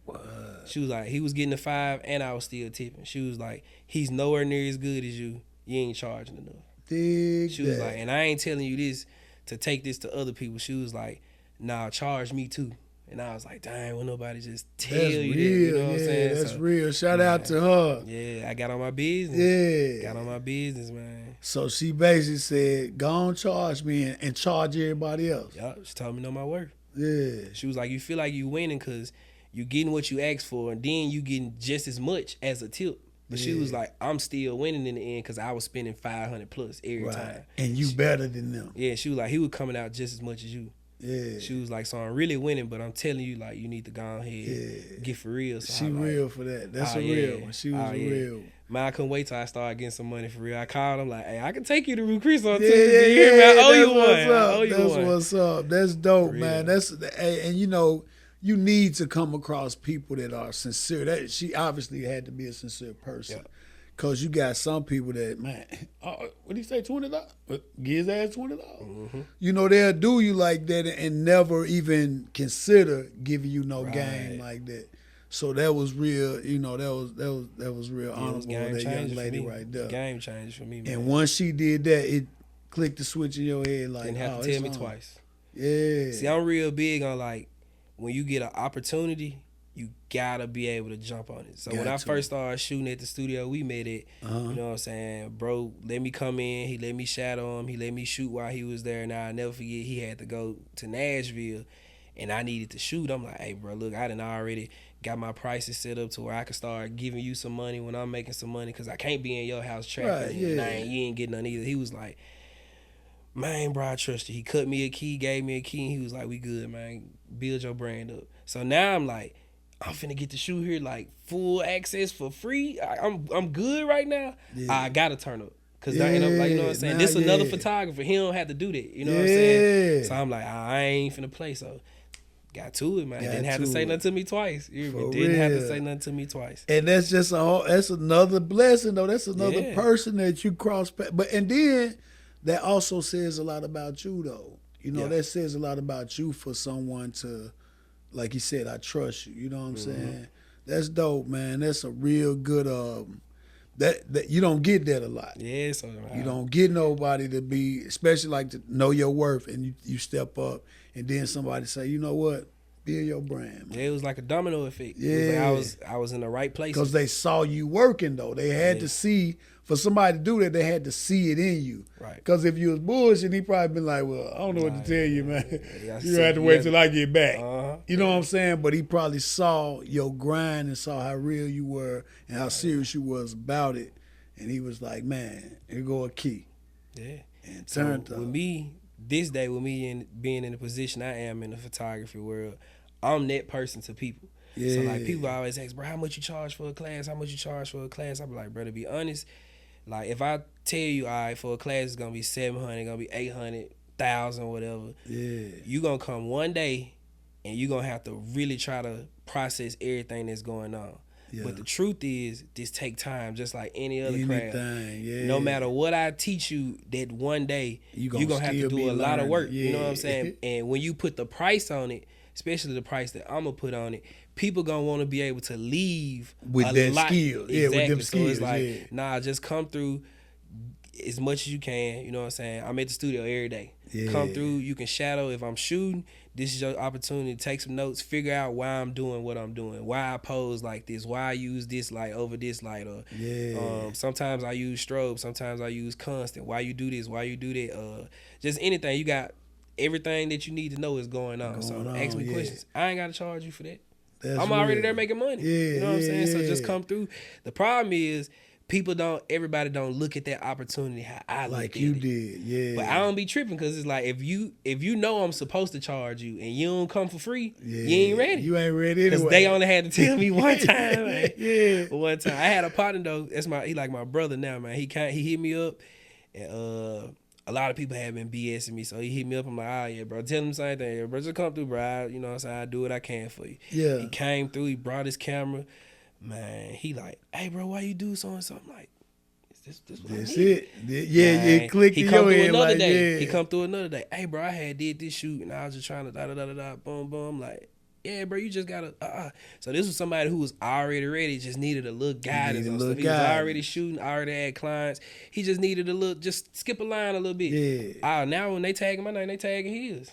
What? She was like, he was getting the 5 and I was still tipping. She was like, he's nowhere near as good as you. You ain't charging enough. She was like, and I ain't telling you this to take this to other people. She was like, nah, charge me too. And I was like, dang, will nobody just tell you that? You know what I'm saying? That's real. Shout out to her. Yeah, I got on my business. Got on my business, man. So she basically said, go on, charge me and charge everybody else. Yup, she told me know my worth. Yeah. She was like, you feel like you winning because you getting what you asked for, and then you getting just as much as a tip. But she was like, I'm still winning in the end because I was spending $500 plus every time. And you better than them. Yeah, she was like, he was coming out just as much as you. Yeah. She was like, so I'm really winning, but I'm telling you, like, you need to go ahead get for real. So she real for that. That's a real one. She was real. Man, I couldn't wait till I started getting some money for real. I called him like, hey, I can take you to Ruth Chris on Tuesday. You hear me? I owe you one. That's what's up. That's dope, man. That's and you need to come across people that are sincere. That she obviously had to be a sincere person. Yeah. Cause you got some people that, man, what do you say, $20? Give his ass $20. Mm-hmm. They'll do you like that and never even consider giving you no game like that. So that was real, that was real honorable. That young lady right there. Game changed for me, man. And once she did that, it clicked the switch in your head like, didn't have to tell me twice. Yeah. See, I'm real big on, like, when you get an opportunity, you gotta be able to jump on it. So when I first started shooting at the studio we met at, you know what I'm saying, bro let me come in, he let me shadow him, he let me shoot while he was there. Now I'll never forget, he had to go to Nashville and I needed to shoot. I'm like, hey bro, look, I done already got my prices set up to where I can start giving you some money when I'm making some money, because I can't be in your house trapping and you ain't getting none either. He was like, man, bro, I trust you. He cut me a key, gave me a key, and he was like, we good, man. Build your brand up. So now I'm like, I'm finna get the shoe here, like full access for free. I'm good right now. Yeah. I gotta turn up. Cause Yeah, you know what I'm saying? nah, This another yeah. photographer. He don't have to do that. You know what I'm Yeah. saying? So I'm like, I ain't finna play. So got to it, man. Got Didn't have to to say it. nothing to me twice. You For didn't have to real. say nothing to me twice. And that's just that's another blessing though. That's another Yeah. person that you cross. But and then that also says a lot about you though. You know, Yeah. that says a lot about you for someone to, like you said, I trust you. You know what I'm saying? That's dope, man. That's a real good that you don't get that a lot. Yeah, so You don't get nobody to be, especially like to know your worth, and you step up, and then somebody say, you know what, build your brand, man. Yeah, it was like a domino effect. Yeah. It was like I was in the right place. Because they saw you working though. They had to see, for somebody to do that, they had to see it in you. Right. Because if you was bullshit, he probably been like, well, I don't know what to tell you, man. Yeah, You have to wait till I get back. Uh-huh. You know what I'm saying? But he probably saw your grind and saw how real you were and how serious you was about it. And he was like, man, here go a key. Yeah. And So turned up. with me, this day, with me being in the position I am in the photography world, I'm that person to people. Yeah. So like people always ask, bro, how much you charge for a class? How much you charge for a class? I be like, bro, to be honest, like if I tell you, all right, for a class it's gonna be 700, gonna be 800, 1,000, whatever. Yeah. You gonna come one day, and you gonna have to really try to process everything that's going on. Yeah. But the truth is, this take time, just like any other craft. Anything, yeah. No matter what I teach you, that one day You you're gonna gonna have to still do be a lot of learning, work. You know what yeah. I'm saying? And when you put the price on it, especially the price that I'm gonna put on it, people gonna want to be able to leave With a that lot. skill. Yeah, with them So it's skills, like, yeah. nah, just come through as much as you can. You know what I'm saying? I'm at the studio every day. Yeah. Come through. You can shadow. If I'm shooting, this is your opportunity to take some notes, figure out why I'm doing what I'm doing, why I pose like this, why I use this light over this light, or sometimes I use strobe, sometimes I use constant. Why you do this? Why you do that? Just anything. You got everything that you need to know is going on. So ask me questions. I ain't got to charge you for that. That's I'm already real. there making money. Yeah, you know what I'm saying? So just yeah. come through. The problem is everybody don't look at that opportunity how I look Like at you it. did, yeah. But I don't be tripping because it's like if you know I'm supposed to charge you and you don't come for free, you ain't ready. You ain't ready anyway. Because they only had to tell me one time. Man. Yeah. One time. I had a partner though. He like my brother now, man. He hit me up and a lot of people have been BSing me, so he hit me up. I'm like, oh yeah, bro, tell him the same thing. Yeah, bro, just come through, bro. You know what I'm saying? I do what I can for you. Yeah. He came through, he brought his camera. Man, he like, hey bro, why you do so and so? I'm like, this what That's I need. it. Yeah, Man, you clicked he in come your through head another like, day. yeah. He come through another day. Hey, bro, I had did this shoot and I was just trying to da boom boom. Like, yeah, bro, you just gotta So this was somebody who was already ready, just needed a little guidance. Needed a On little stuff. He was guidance. already shooting, already had clients. He just needed a little, just skip a line a little bit. Yeah. Now when they tagging my name, they tagging his.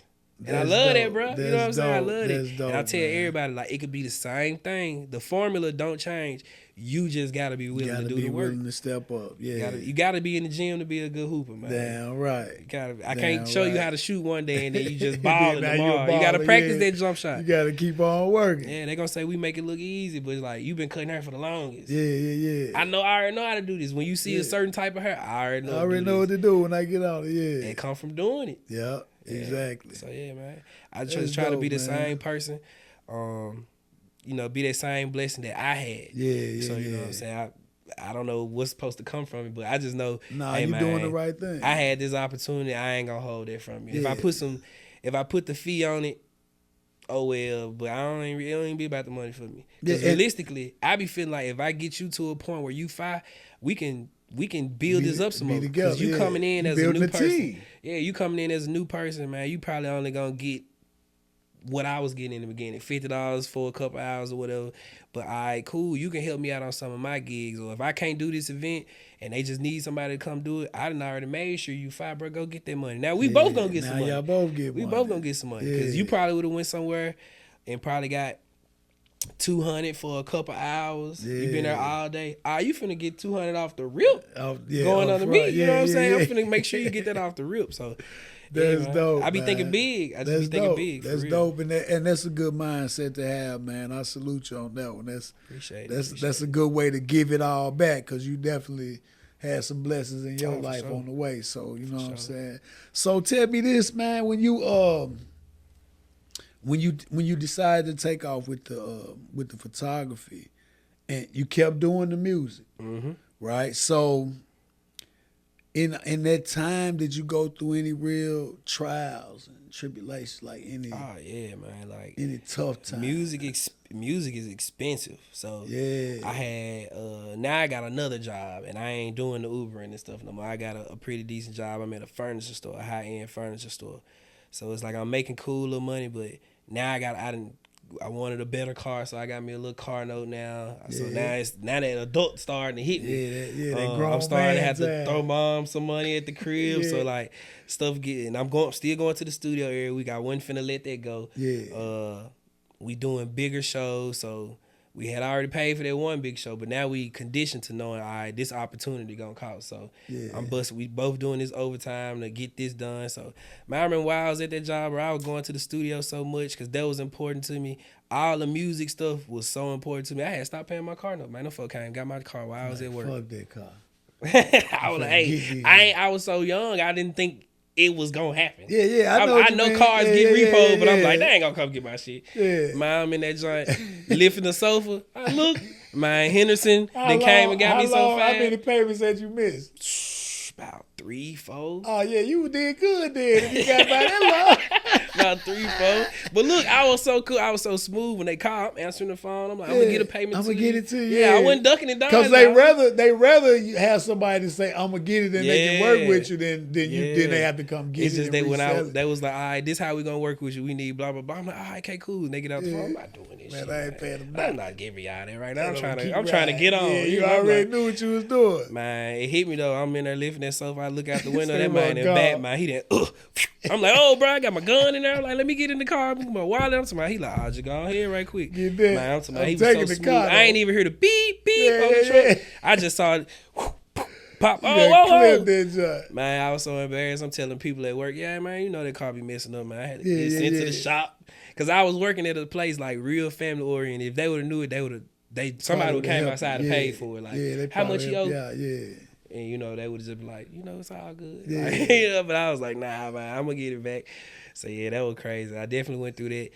And I That's love that, dope. bro. You know That's what I'm saying? I dope. love That's it. dope, And I tell man. everybody, like, it could be the same thing. The formula don't change. You just gotta be willing to do the work. Willing to step up. Yeah. You gotta be in the gym to be a good hooper, man. Damn right. I can't show you how to shoot one day and then you just balling Now you a tomorrow. You gotta baller, practice yeah. that jump shot. You got to keep on working. Yeah, they gonna say we make it look easy, but it's like you've been cutting hair for the longest. Yeah. I already know how to do this. When you see a certain type of hair, I already know. I already know what to do when I get out. Yeah. It come from doing it. Yeah. Exactly. So yeah, man. I That's just try to be the dope, man. same person. Be that same blessing that I had. Yeah. So you know what I'm saying. I don't know what's supposed to come from it, but I just know. Nah, hey, you man, doing the right thing. I had this opportunity. I ain't gonna hold that from you. Yeah. If I put the fee on it, oh well. But it don't even be about the money for me. Because Yeah, realistically, I be feeling like if I get you to a point where you fire, we can build this up some more. Because you coming in as a new person. Team. Yeah, you coming in as a new person, man. You probably only gonna get what I was getting in the beginning, $50 for a couple hours or whatever. But all right, cool. You can help me out on some of my gigs, or if I can't do this event and they just need somebody to come do it, I done already made sure you fire, bro. Go get that money. Now we both gonna get some money. Y'all both get we money. both gonna get some money because you probably would have went somewhere and probably got $200 for a couple hours. You been there all day. You finna get $200 off the rip going under me. You know what I'm saying? I'm finna make sure you get that off the rip. So that's dope. I be thinking big. I just be thinking big. That's for real. dope, and that's a good mindset to have, man. I salute you on that one. Appreciate it. That's a good way to give it all back because you definitely had some blessings in your life sure. on the way. So you know what I'm Sure. saying. So tell me this, man, when you decided to take off with the photography, and you kept doing the music, Mm-hmm. right? So in that time, did you go through any real trials and tribulations, like Oh yeah, man. Like any tough time? music is expensive. So Yeah. I had now I got another job and I ain't doing the Ubering and stuff no more. I got a pretty decent job. I'm at a furniture store, a high end furniture store. So it's like I'm making cool little money, but now I wanted a better car, so I got me a little car note now. So now that adult starting to hit me. That grown I'm starting to man have to time. throw mom some money at the crib. Yeah. So like stuff getting. Still going to the studio every week. I wasn't finna let that go. Yeah. We doing bigger shows, so we had already paid for that one big show, but now we conditioned to knowing, all right, this opportunity gonna cost. So Yeah. we both doing this overtime to get this done. So man, I remember while I was at that job where I was going to the studio so much because that was important to me. All the music stuff was so important to me. I had stopped paying my car note. Man, no fuck came got my car while I was at work. Fuck that car. I was like, hey, I was so young, I didn't think it was gonna happen. Yeah, I know cars get repoed, but I'm like, that they ain't gonna come get my shit. Yeah. Man, I'm in that joint, lifting the sofa. I look, man, Henderson then came and got me so fast. How many payments had you missed? About 3, 4. Oh yeah, you did good then. If you got by that long. About 3, 4. But look, I was so cool. I was so smooth when they called. I'm answering the phone. I'm like, I'm gonna get a payment. I'm gonna get it to you. Yeah, I wasn't ducking and dodging. Because they rather you have somebody to say I'm gonna get it and they can work with you than they have to come get it's it. It's just and that when they was like, all right, this how we gonna work with you. We need blah blah blah. I'm like, all right, okay, cool. And they get out the phone. I'm not doing this. Man, shit. I ain't paying them. I'm not giving y'all that right now. I'm trying to get on. Yeah, you already knew what you was doing. Man, it hit me though. I'm in there lifting that sofa. I look out the window. That man in back, man, he didn't. I'm like, oh, bro, I got my gun in there. I'm like, let me get in the car. My wallet. I'm talking. He like, I'll just go ahead right quick. Get that. Man, I'm talking. He was taking so the smooth. car. I ain't even hear the beep beep on the truck. I just saw it. Pop. That man, I was so embarrassed. I'm telling people at work, yeah, man, you know that car be messing up, man. I had to get sent to the shop because I was working at a place like real family oriented. If they would have knew it, somebody would came outside and paid for it. Like, how much you owe? Yeah. And they would have just been like, it's all good. Yeah. Like, but I was like, nah, man, I'm gonna get it back. So yeah, that was crazy. I definitely went through that.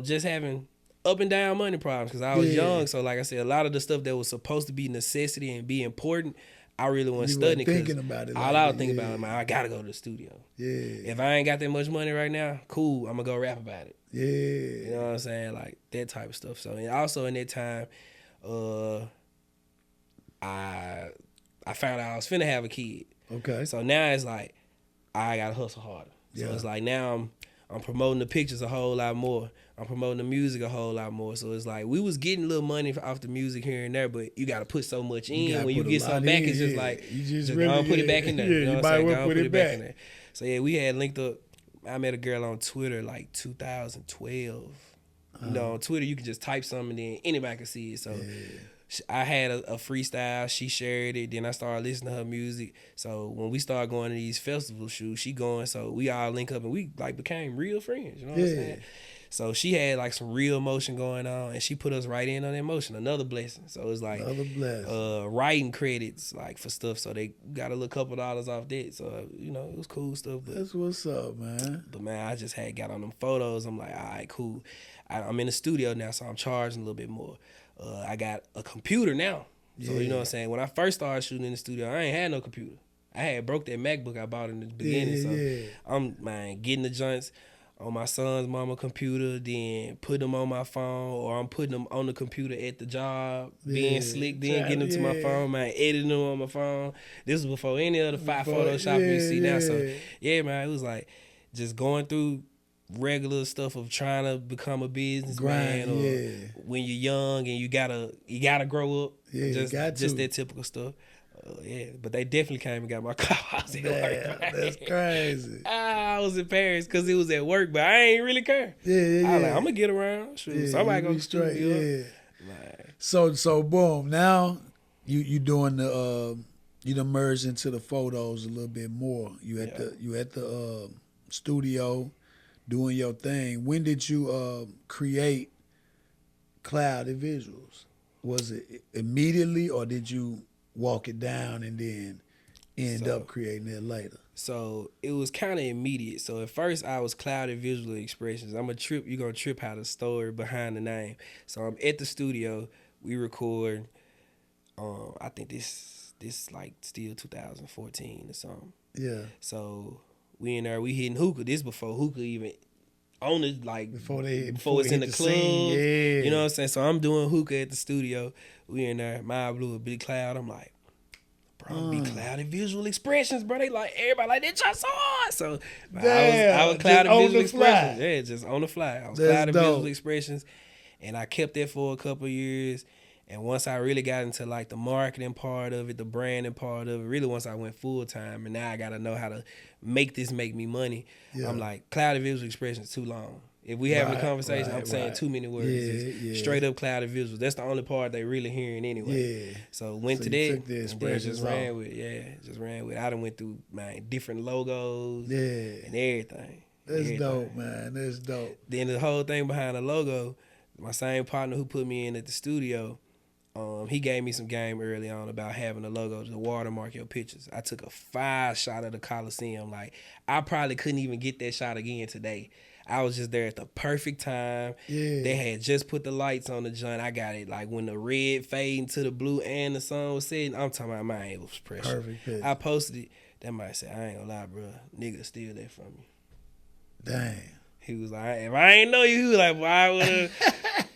Just having up and down money problems because I was young. So like I said, a lot of the stuff that was supposed to be necessity and be important, I really wasn't studying. Thinking about it. All I was thinking about, man, I gotta go to the studio. Yeah. If I ain't got that much money right now, cool, I'm gonna go rap about it. Yeah. You know what I'm saying? Like that type of stuff. So and also in that time, I found out I was finna have a kid. Okay. So now it's like I gotta hustle harder. So it's like now I'm promoting the pictures a whole lot more. I'm promoting the music a whole lot more. So it's like we was getting a little money off the music here and there, but you gotta put so much in. When you get something back, it's just like you just really gonna put it back in there. Yeah, you know you what might I'm saying? well put it back in there. So yeah, we had linked up. I met a girl on Twitter like 2012. On Twitter you can just type something and then anybody can see it. So I had a freestyle. She shared it. Then I started listening to her music. So when we started going to these festival shoots, she going. So we all link up and we like became real friends. You know what I'm saying? So she had like some real motion going on, and she put us right in on that motion. Another blessing. So it's like writing credits like for stuff. So they got a little couple dollars off that. So it was cool stuff. But that's what's up, man. But man, I just got on them photos. I'm like, all right, cool. I'm in the studio now, so I'm charging a little bit more. I got a computer now. So you know what I'm saying? When I first started shooting in the studio, I ain't had no computer. I had broke that MacBook I bought in the beginning. I'm getting the joints on my son's mama computer, then put them on my phone, or I'm putting them on the computer at the job, being slick, then getting them to my phone, man, editing them on my phone. This was before any of the Photoshop you see now. So yeah, man, it was like just going through regular stuff of trying to become a businessman, or when you're young and you gotta grow up. Just that typical stuff. But they definitely came and got my car. I was at work. That's crazy. I was in Paris because it was at work, but I ain't really care. I was like, I'm gonna get around. Shoot, somebody gonna straight. So boom. Now you doing the you done merged into the photos a little bit more. You at the studio doing your thing. When did you create Cloudy Visuals? Was it immediately, or did you walk it down and then end up creating it later? So it was kind of immediate. So at first I was Clouded Visual Expressions. You're gonna trip how the story behind the name. So I'm at the studio, we record. I think this like still 2014 or something. Yeah. So we in there, we hitting hookah. This before hookah even on it, like Before it's in the club. scene, yeah. You know what I'm saying? So I'm doing hookah at the studio. We in there, my blue, a big cloud. I'm like, bro, I'm be Clouded Visual Expressions, bro. They like everybody like that just so hard. So I was Clouded Visual Expressions. Yeah, just on the fly. I was Clouded Visual Expressions, and I kept that for a couple of years. And once I really got into like the marketing part of it, the branding part of it, really once I went full time, and now I gotta know how to make me money. Yeah. I'm like, Clouded Visual Expressions too long. If we having a conversation, I'm saying too many words. Yeah. Straight up Clouded Visuals. That's the only part they really hearing anyway. Yeah. So went to that and then just ran with it. Yeah, just ran with it. I done went through different logos and everything. That's dope, man. That's dope. Then the whole thing behind the logo, my same partner who put me in at the studio, he gave me some game early on about having a logo to watermark your pictures. I took a 5 shot of the Coliseum. Like, I probably couldn't even get that shot again today. I was just there at the perfect time. Yeah. They had just put the lights on the joint. I got it like when the red fading to the blue and the sun was setting. I'm talking about mine. It was pressure. Perfect picture. I posted it. That might say, I ain't gonna lie, bro. Nigga steal that from me. Damn. He was like, if I ain't know you, he was like, why would I?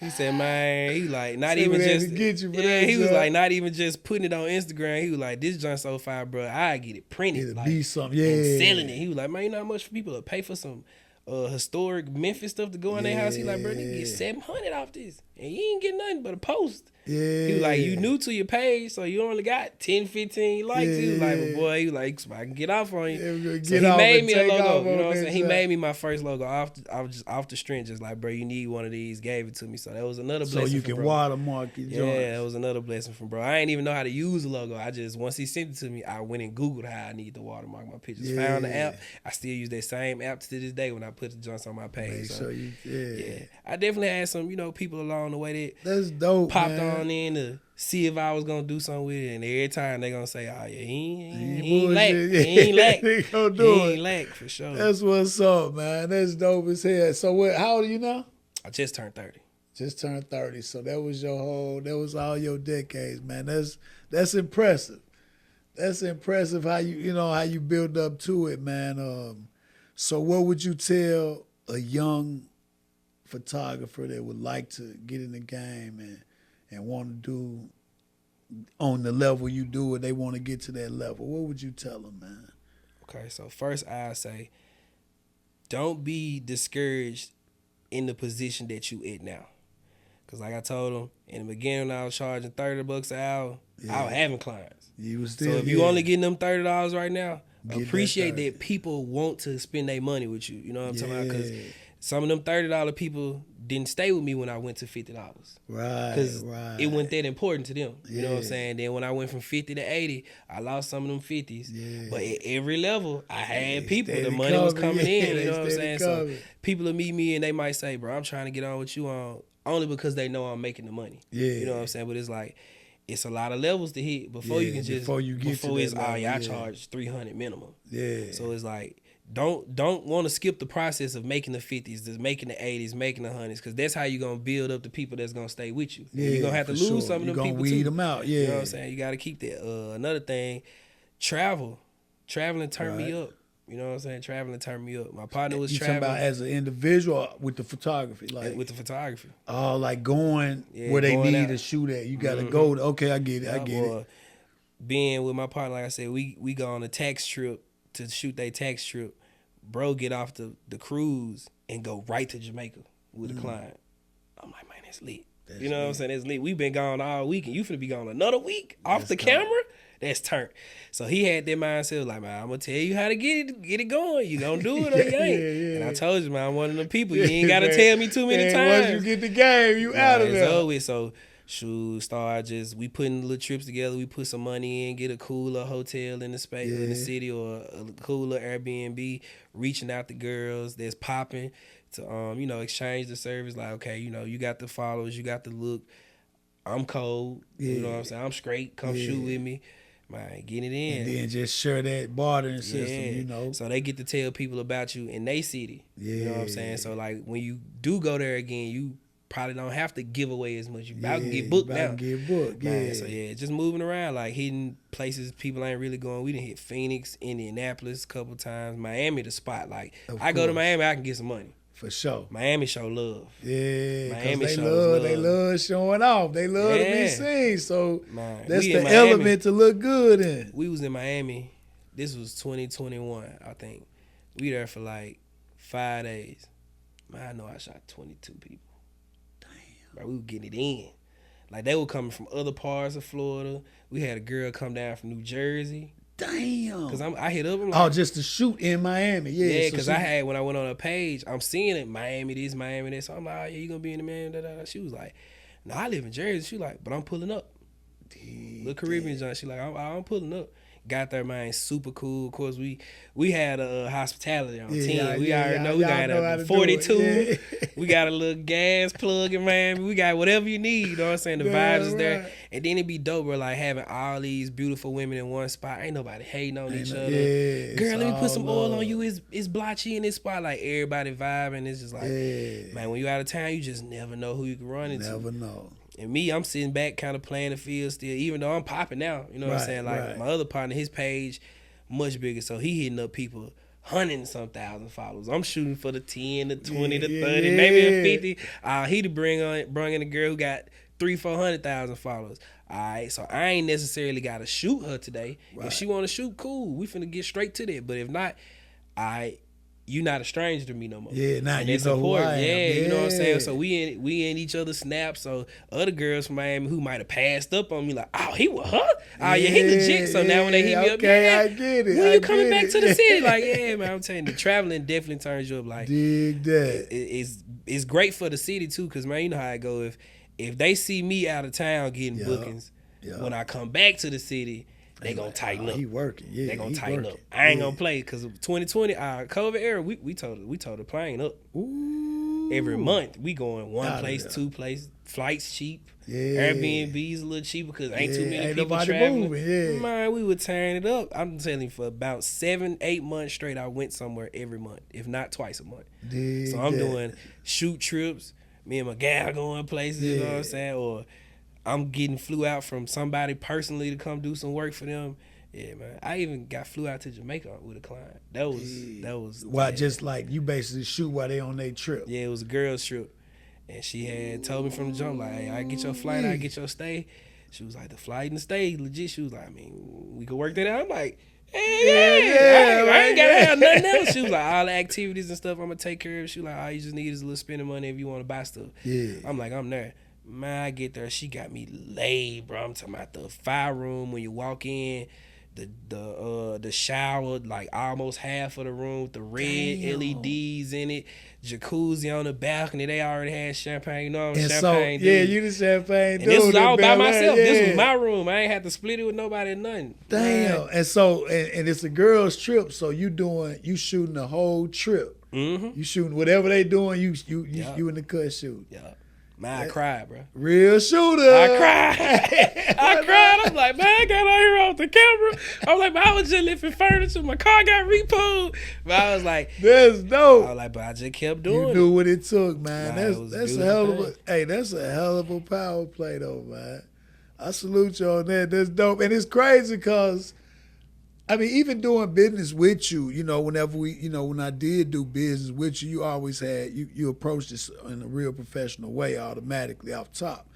He said, man, he like, not even just, he was like, not even just putting it on Instagram. He was like, this joint so fire, bro, I get it printed. It'll like, be something, yeah. And selling it. He was like, man, you know how much people will pay for some historic Memphis stuff to go in their house? He like, bro, they get $700 off this. And you ain't get nothing but a post. Yeah. He was like, you new to your page, so you only got 10, 15 likes. He was like, but boy, he was like, so I can get off on you. So he made me a logo. You know what I'm saying? He made me my first logo off the strength, just like, bro, you need one of these, gave it to me. So that was another blessing. So you can watermark your joints. Yeah, that was another blessing from bro. I ain't even know how to use a logo. I just, once he sent it to me, I went and Googled how I need to watermark my pictures. Yeah. Found the app. I still use that same app to this day when I put the joints on my page. Yeah. I definitely had some, people along the way that's dope, popped man. On in to see if I was gonna do something with it, and every time they gonna say, "Oh yeah, he ain't lack, he ain't lack, he ain't lack for sure." That's what's up, man. That's dope as hell. So how old are you now? I just turned 30. Just turned 30. So that was all your decades, man. That's impressive. That's impressive how you build up to it, man. So what would you tell a young photographer that would like to get in the game and want to do on the level you do it, they want to get to that level? What would you tell them, man? Okay, so first I say, don't be discouraged in the position that you at now. Because like I told them, in the beginning when I was charging $30 an hour, I was having clients. You was still, so if you only getting them $30 right now, appreciate that people want to spend their money with you. You know what I'm talking about? Because some of them $30 people didn't stay with me when I went to $50. Right. Because it wasn't that important to them. You know what I'm saying? Then when I went from 50 to 80, I lost some of them 50s. Yeah. But at every level, I had people. The money was coming in. You know what I'm saying? So people will meet me and they might say, bro, I'm trying to get on with you on only because they know I'm making the money. Yeah. You know what I'm saying? But it's like, it's a lot of levels to hit before you can just, before it's, I charge $300 minimum. Yeah. So it's like, don't want to skip the process of making the 50s, just making the 80s, making the 100s, because that's how you're going to build up the people that's going to stay with you. Yeah, you're going to have to lose some of them people too. Weed them out, yeah. You know what I'm saying? You got to keep that. Another thing, traveling turned me up. You know what I'm saying? Traveling turned me up. My partner was traveling. You talking about as an individual or with the photography? Like with the photography. Oh, like going where they need to shoot at. You got to go. Okay, I get it. I get it. Being with my partner, like I said, we go on a tax trip to shoot their tax trip. Bro get off the cruise and go right to Jamaica with a client. I'm like, man, that's lit. You know what I'm saying? That's lit. We've been gone all week, and you finna be gone another week off the camera? That's turned. So he had that mindset, like, man, I'm gonna tell you how to get it going. You gonna do it or you ain't. Yeah. And I told you, man, I'm one of them people. You ain't gotta tell me too many times. Once you get the game, you out of there. Always. So we putting little trips together. We put some money in, get a cooler hotel in the space in the city or a cooler Airbnb, reaching out to girls that's popping to exchange the service. Like, okay, you got the followers, you got the look. I'm cold. You know what I'm saying? I'm straight. Come shoot with me. Man, get it in. And then just share that bartering system, you know. So they get to tell people about you in their city. You know what I'm saying? So like when you do go there again, you probably don't have to give away as much. You about to get booked now. Get booked, Man, so just moving around, like hitting places people ain't really going. We done hit Phoenix, Indianapolis a couple times, Miami the spot. Like I go to Miami, I can get some money. For sure. Miami show love. Yeah, Miami they love showing off. They love to be seen. So that's the element to look good in. We was in Miami. This was 2021, I think. We there for like 5 days. Man, I know I shot 22 people. Damn. Bro, we were getting it in. Like they were coming from other parts of Florida. We had a girl come down from New Jersey. Damn. Because I hit up. I'm like, just to shoot in Miami. Yeah, because I had, when I went on her page, I'm seeing it, Miami this, Miami this. So I'm like, oh, yeah, you going to be in the Miami, da, da, da. She was like, no, I live in Jersey. She like, but I'm pulling up. The Caribbean joint. She like, I'm pulling up. Got there, man, super cool. Of course, we had a hospitality on 10. We already know we got a 42. We got a little gas plug in Miami. We got whatever you need. You know what I'm saying? The vibes is there. And then it be dope, bro, like having all these beautiful women in one spot. Ain't nobody hating on each other. Girl, let me put some oil on you. It's blotchy in this spot. Like everybody vibing. It's just like, man, when you out of town, you just never know who you can run into. Never know. And me, I'm sitting back kind of playing the field still, even though I'm popping now. You know what I'm saying? Like my other partner, his page, much bigger. So he hitting up people 100 and some thousand followers. I'm shooting for the 10, the 20, the 30, maybe the 50. He'd bring in a girl who got 300,000-400,000 followers. All right, so I ain't necessarily got to shoot her today. If she want to shoot, cool. We finna get straight to that. But if not, you not a stranger to me no more. Yeah, now and you know who I am. Yeah, you know what I'm saying? So we in each other's snaps. So other girls from Miami who might have passed up on me like, oh, he was her? Oh, yeah, he legit. So now when they hit me up, I get it. When you coming back to the city? Like, yeah, man, I'm telling you, traveling definitely turns you up. Like, dig that. It's great for the city, too, because, man, you know how it go. If they see me out of town getting bookings, when I come back to the city, they gonna tighten up. He working, yeah. They gonna tighten up. I ain't gonna play because 2020, COVID era, we told the plane up. Ooh. Every month we going one place, two places, flights cheap. Yeah. Airbnb's a little cheaper because ain't too many people traveling. Moving, Man, we were tearing it up. I'm telling you, for about 7-8 months straight, I went somewhere every month, if not twice a month. So I'm doing shoot trips. Me and my gal going places. You know what I'm saying? Or I'm getting flew out from somebody personally to come do some work for them. Yeah, man. I even got flew out to Jamaica with a client. That was. Well, just like you basically shoot while they on their trip. Yeah, it was a girl's trip, and she had told me from the jump like, hey, I get your flight, I get your stay. She was like, the flight and the stay, legit. She was like, I mean, we could work that out. I'm like, hey, I ain't gotta have nothing else. She was like, all the activities and stuff I'm gonna take care of. She was like, all you just need is a little spending money if you want to buy stuff. Yeah. I'm like, I'm there. Man, I get there, she got me laid, bro. I'm talking about the fire room when you walk in, the shower, like almost half of the room with the red LEDs in it, jacuzzi on the balcony. They already had champagne, you know what I'm champagne. So, you the champagne dude. And this was all by myself. This was my room. I ain't had to split it with nobody or nothing. Damn. Man. And so, and it's a girl's trip, so you shooting the whole trip. Mm-hmm. You shooting whatever they doing, you in the cut shoot. Yeah. Man, I cried, bro. Real shooter. I cried. I'm like, man, I got out here off the camera. I'm like, but I was just lifting furniture. My car got repoed. But I was like, that's dope. I was like, but I just kept doing it. You knew what it took, man. That's a hell of that's a hell of a power play, though, man. I salute you on that. That's dope. And it's crazy because, I mean, even doing business with you, whenever when I did do business with you, you always had, you approached this in a real professional way automatically off top.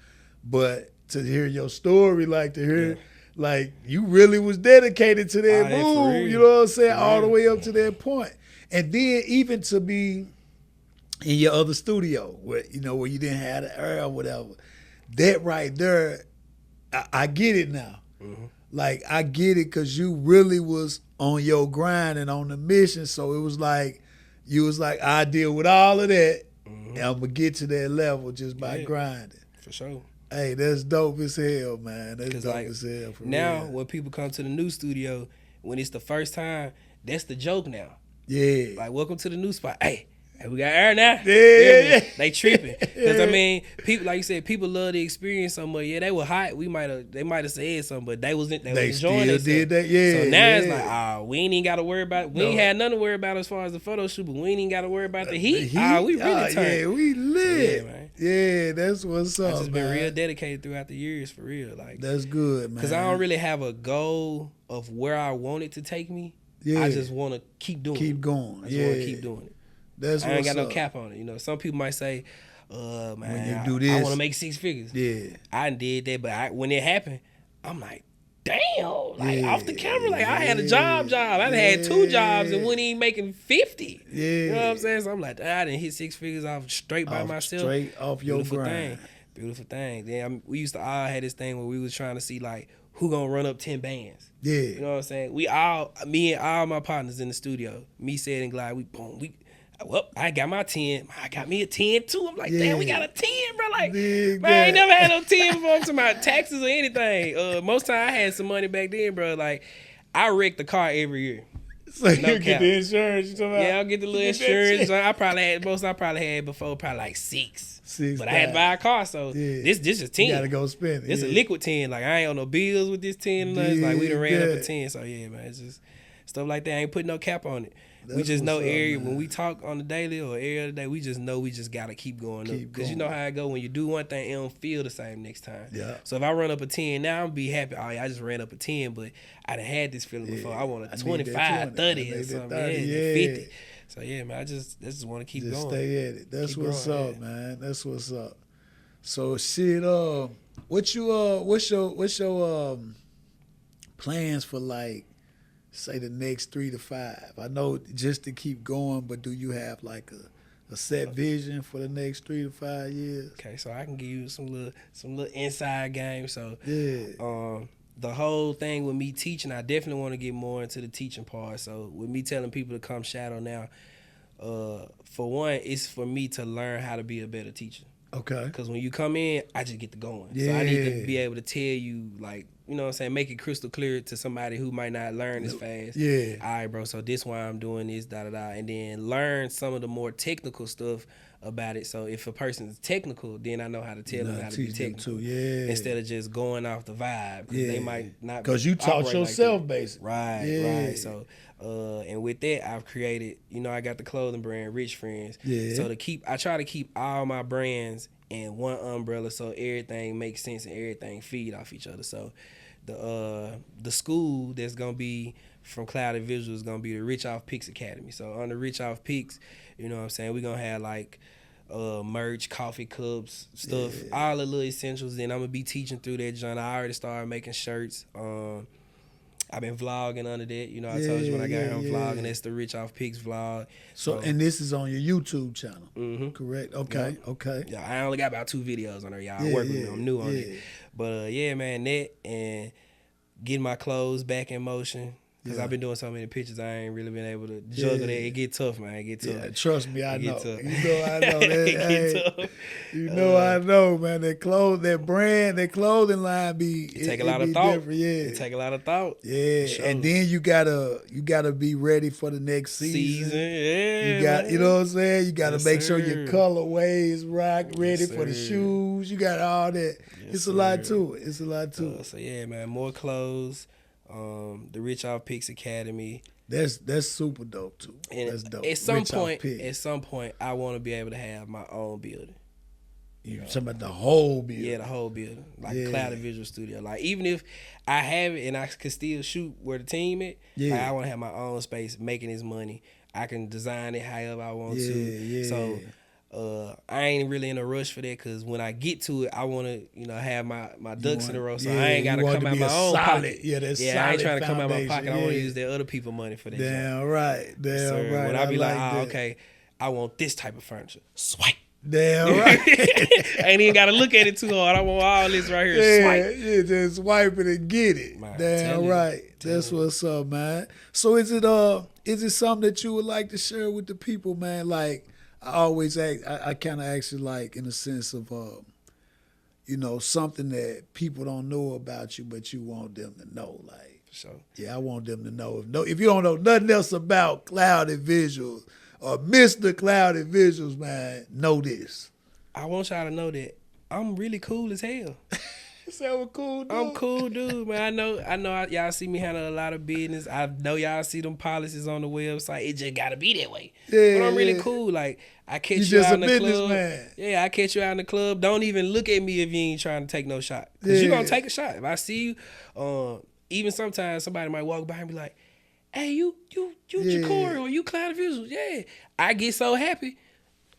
But to hear your story, like to hear, like you really was dedicated to that move, you know what I'm saying, all the way up to that point. And then even to be in your other studio where you didn't have the air or whatever, that right there, I get it now. Mm-hmm. Like, I get it because you really was on your grind and on the mission. So it was like, you was like, I deal with all of that, and I'm going to get to that level just by grinding. For sure. Hey, that's dope as hell, man. That's dope as hell. For now, real. when people come to the new studio, when it's the first time, that's the joke now. Yeah. Like, welcome to the new spot. Hey, Hey, we got air now. Yeah. They tripping. Because, I mean, people, like you said, people love the experience so much. Yeah, they were hot. They might have said something, but they was enjoying it. Still did that, yeah. So now it's yeah. like, we ain't even got to worry about, we ain't had nothing to worry about as far as the photo shoot, but we ain't even got to worry about the heat. We really turned. Yeah, we lit. Yeah, man. Yeah, that's what's up. I just been real dedicated throughout the years, for real. Like that's good, man. Because I don't really have a goal of where I want it to take me. Yeah. I just want to keep doing it. Keep going. I just want to keep doing it. That's I ain't got up. no cap on it. You know, some people might say, man, when you do this, I want to make 6 figures. Yeah. I did that, but when it happened, I'm like, damn. Like, off the camera, like, I had a job. I had 2 jobs and wasn't even making 50. Yeah. You know what I'm saying? So I'm like, I didn't hit 6 figures off straight by myself. Straight off your grind. Beautiful thing. Then we used to all had this thing where we was trying to see, like, who gonna run up 10 bands. Yeah. You know what I'm saying? Me and all my partners in the studio, me, Said, and Glide, I got my 10. I got me a 10 too. I'm like, damn, we got a 10, bro. Like, man, I ain't never had no 10 before. I'm talking about taxes or anything. Most time I had some money back then, bro. Like, I wrecked the car every year. So you get the insurance, you talking about? Yeah, I'll get the little insurance. I probably had before probably like 6. But I had to buy a car, so this is 10. You gotta go spend it. This a liquid 10. Like, I ain't on no bills with this 10. It's like we done ran up a 10. So yeah, man, it's just stuff like that. I ain't putting no cap on it. We just know when we talk on the daily or every other day, we just know we just gotta keep going up. Because you know how it go when you do one thing, it don't feel the same next time. Yeah. So if I run up a 10 now, I'm gonna be happy. Oh yeah, I just ran up a 10, but I done had this feeling before. I want a 25, 30 or something. 50. So yeah, man, I just want to keep going. Stay at it. That's what's up, man. That's what's up. So shit, what's your plans for, like, say the next 3 to 5? I know just to keep going, but do you have like a set vision for the next 3 to 5 years? Okay, so I can give you some little inside game. So yeah. The whole thing with me teaching, I definitely want to get more into the teaching part. So with me telling people to come shadow now, for one, it's for me to learn how to be a better teacher. Okay. Because when you come in, I just get to going. Yeah. So I need to be able to tell you, like, you know what I'm saying, make it crystal clear to somebody who might not learn as fast. Yeah. All right, bro, so this why I'm doing this, da-da-da. And then learn some of the more technical stuff about it. So if a person's technical, then I know how to tell them how to be technical. Yeah. Instead of just going off the vibe. Because they might not. Because you taught yourself, basically. Right. So, and with that, I've created, I got the clothing brand, Rich Friends. Yeah. So I try to keep all my brands in one umbrella so everything makes sense and everything feed off each other. So the school that's gonna be from Clouded Visual is gonna be the Rich Off Pics Academy. So on the Rich Off Pics, you know what I'm saying, we're gonna have like merch, coffee cups, stuff, all the little essentials. Then I'm gonna be teaching through that joint. I already started making shirts. I've been vlogging under that. I told you when I got here, I'm vlogging. That's the Rich Off Pics vlog. So, and this is on your YouTube channel, correct? Okay, Yeah. okay. Yeah, I only got about 2 videos on there, y'all. I work with me. I'm new on it. But, yeah, man, that and getting my clothes back in motion. Because I've been doing so many pictures, I ain't really been able to juggle that. It get tough, man. It get tough. Yeah, trust me, I know. Tough. You know I know. It get tough. You know I know, man. That brand, that clothing line It take a lot of thought. Yeah. It take a lot of thought. Yeah, sure. And then you gotta be ready for the next season. Yeah, you got, man. you know what I'm saying. You gotta make sure your sir. colorways ready for the sir. shoes. You got all that. It's a lot to it. It's a lot to it. So yeah, man, more clothes. The Rich Off Pics Academy. That's super dope too. And that's dope. At some point, I want to be able to have my own building. You talking about the whole building? Yeah, the whole building, like Clouded Visual Studio. Like even if I have it and I could still shoot where the team at, like, I want to have my own space, making this money. I can design it however I want to. Yeah. So I ain't really in a rush for that because when I get to it, I want to, have my ducks in a row. So I ain't got to come out my own pocket. Yeah, I ain't trying to come out my pocket. Yeah. I want to use that other people money for that. Damn right. When I be like, okay, I want this type of furniture. Swipe. Damn right. I ain't even got to look at it too hard. I want all this right here. Swipe. Yeah, just swipe it and get it. Man, damn right. That's what's up, man. So is it something that you would like to share with the people, man? Like, I always ask, I kind of ask you, like, in a sense of, something that people don't know about you, but you want them to know. Like, For sure. Yeah, I want them to know. If you don't know nothing else about Clouded Visuals or Mr. Cloudy Visuals, man, know this. I want y'all to know that I'm really cool as hell. So cool, dude. I'm cool, dude, man. I know y'all see me handle a lot of business. I know y'all see them policies on the website. It just gotta be that way. Yeah, but I'm really yeah. cool. Like, I catch You you just out a in the club. businessman. Yeah, I catch you out in the club. Don't even look at me if you ain't trying to take no shot. Because you Yeah. gonna take a shot. If I see you, even sometimes somebody might walk by and be like, hey, you Jacorri or you Clientele Visuals. Yeah. I get so happy.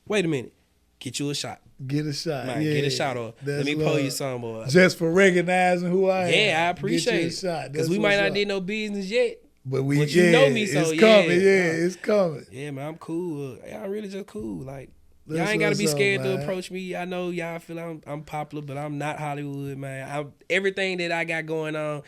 Wait a minute. Get you a shot. Get a shot. Man, yeah. get a shot or let me pull you some or just for recognizing who I am. yeah, I appreciate Get you a shot. Because we might not did no business yet. But you know me, so it's coming. yeah, It's coming. Yeah, man, I'm cool. Y'all really just cool. Like, That's y'all ain't gotta be what's up, scared man. to approach me. I know y'all feel I'm popular, but I'm not Hollywood, man. Everything that I got going on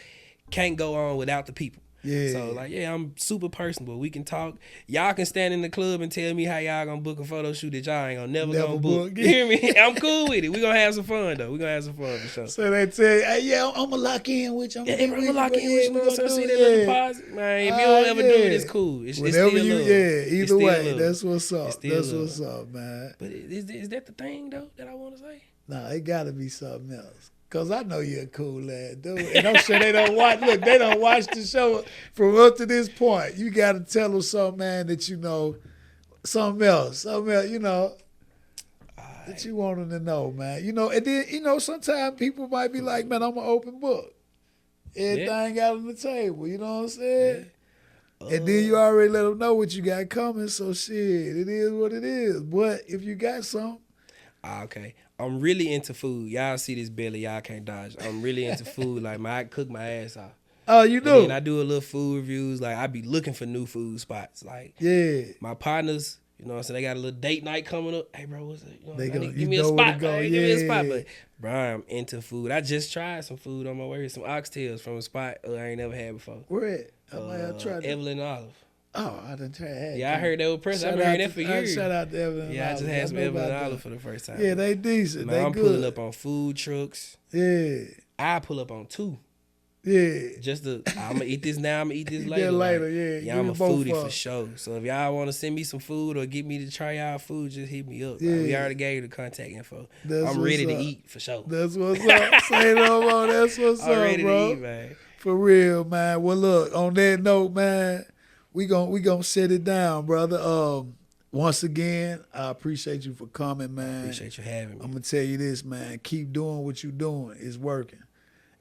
can't go on without the people. Yeah. So like, yeah, I'm super personable. We can talk. Y'all can stand in the club and tell me how y'all gonna book a photo shoot that y'all ain't gonna never gonna book. You hear me? I'm cool with it. We gonna have some fun though. We gonna have some fun for sure. So they tell you, hey, yeah, I'm gonna lock in with you. I'm gonna lock in with you. You know what I'm saying? See that yeah. little deposit, man. If you don't ever do it, it's cool. It's Whatever still you, love. yeah. It's Either still way, love. that's what's up. It's still That's love. what's up, man. But is that the thing though that I want to say? Nah, it gotta be something else. Cause I know you're a cool lad, dude. And I'm sure they don't watch. Look, they don't watch the show from up to this point. You gotta tell them something, man, that you know, something else, you know, that you want them to know, man. You know, and then sometimes people might be like, man, I'm an open book. Everything out on the table. You know what I'm saying? Yeah. And then you already let them know what you got coming. So shit, it is what it is. But if you got something. Okay. I'm really into food. Y'all see this belly, y'all can't dodge. I'm really into food. Like, I cook my ass off. Oh, you do? And I do a little food reviews. Like, I be looking for new food spots. Like, my partners, you know what I'm saying, they got a little date night coming up. Hey, bro, what's it? You know, give me a spot, man. Give me a spot. But, bro, I'm into food. I just tried some food on my way. Some oxtails from a spot I ain't never had before. Where at? I might have tried Evelyn Olive. Oh, I didn't try that. Yeah, I heard they were pressing. I've been hearing that for years. Shout out to Evelyn. Yeah, I just had some Evelyn Olive for the first time. Yeah, they decent. Man, they I'm good. pulling up on food trucks. Yeah. I pull up on 2. Yeah. I'm gonna eat this now. I'm gonna eat this later. Later, like, yeah. I'm a foodie for sure. So if y'all want to send me some food or get me to try y'all food, just hit me up. Yeah. Like, we already gave you the contact info. I'm ready to eat for sure. That's what's up. Say no more. That's what's up, bro. I'm ready to eat, man. For real, man. Well, look, on that note, man, we gonna set it down, brother. Once again, I appreciate you for coming, man. I appreciate you having me. I'm gonna tell you this, man. Keep doing what you're doing. It's working.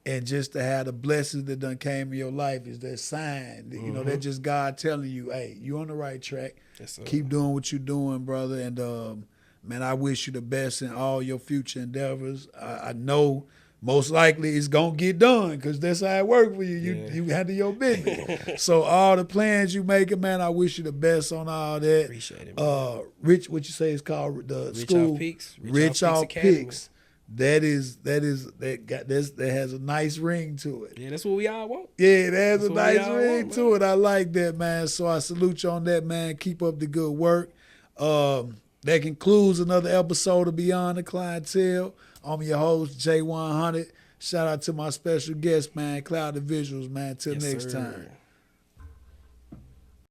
And just to have the blessings that done came in your life is that sign. That, you know, that's just God telling you, hey, you on the right track. Yes, sir. Keep doing what you're doing, brother. And man, I wish you the best in all your future endeavors. I know most likely it's gonna get done because that's how it works for you. You handle your business. So all the plans you making, man, I wish you the best on all that. Appreciate it, man. Rich, what you say is called the Rich school? Off Peaks. Rich Off Academy. Peaks. That has a nice ring to it. Yeah, that's what we all want. Yeah, it has a nice ring want, to it. I like that, man. So I salute you on that, man. Keep up the good work. That concludes another episode of Beyond the Clientele. I'm your host, J100. Shout out to my special guest, man, Clientele Visuals, man. Till next time.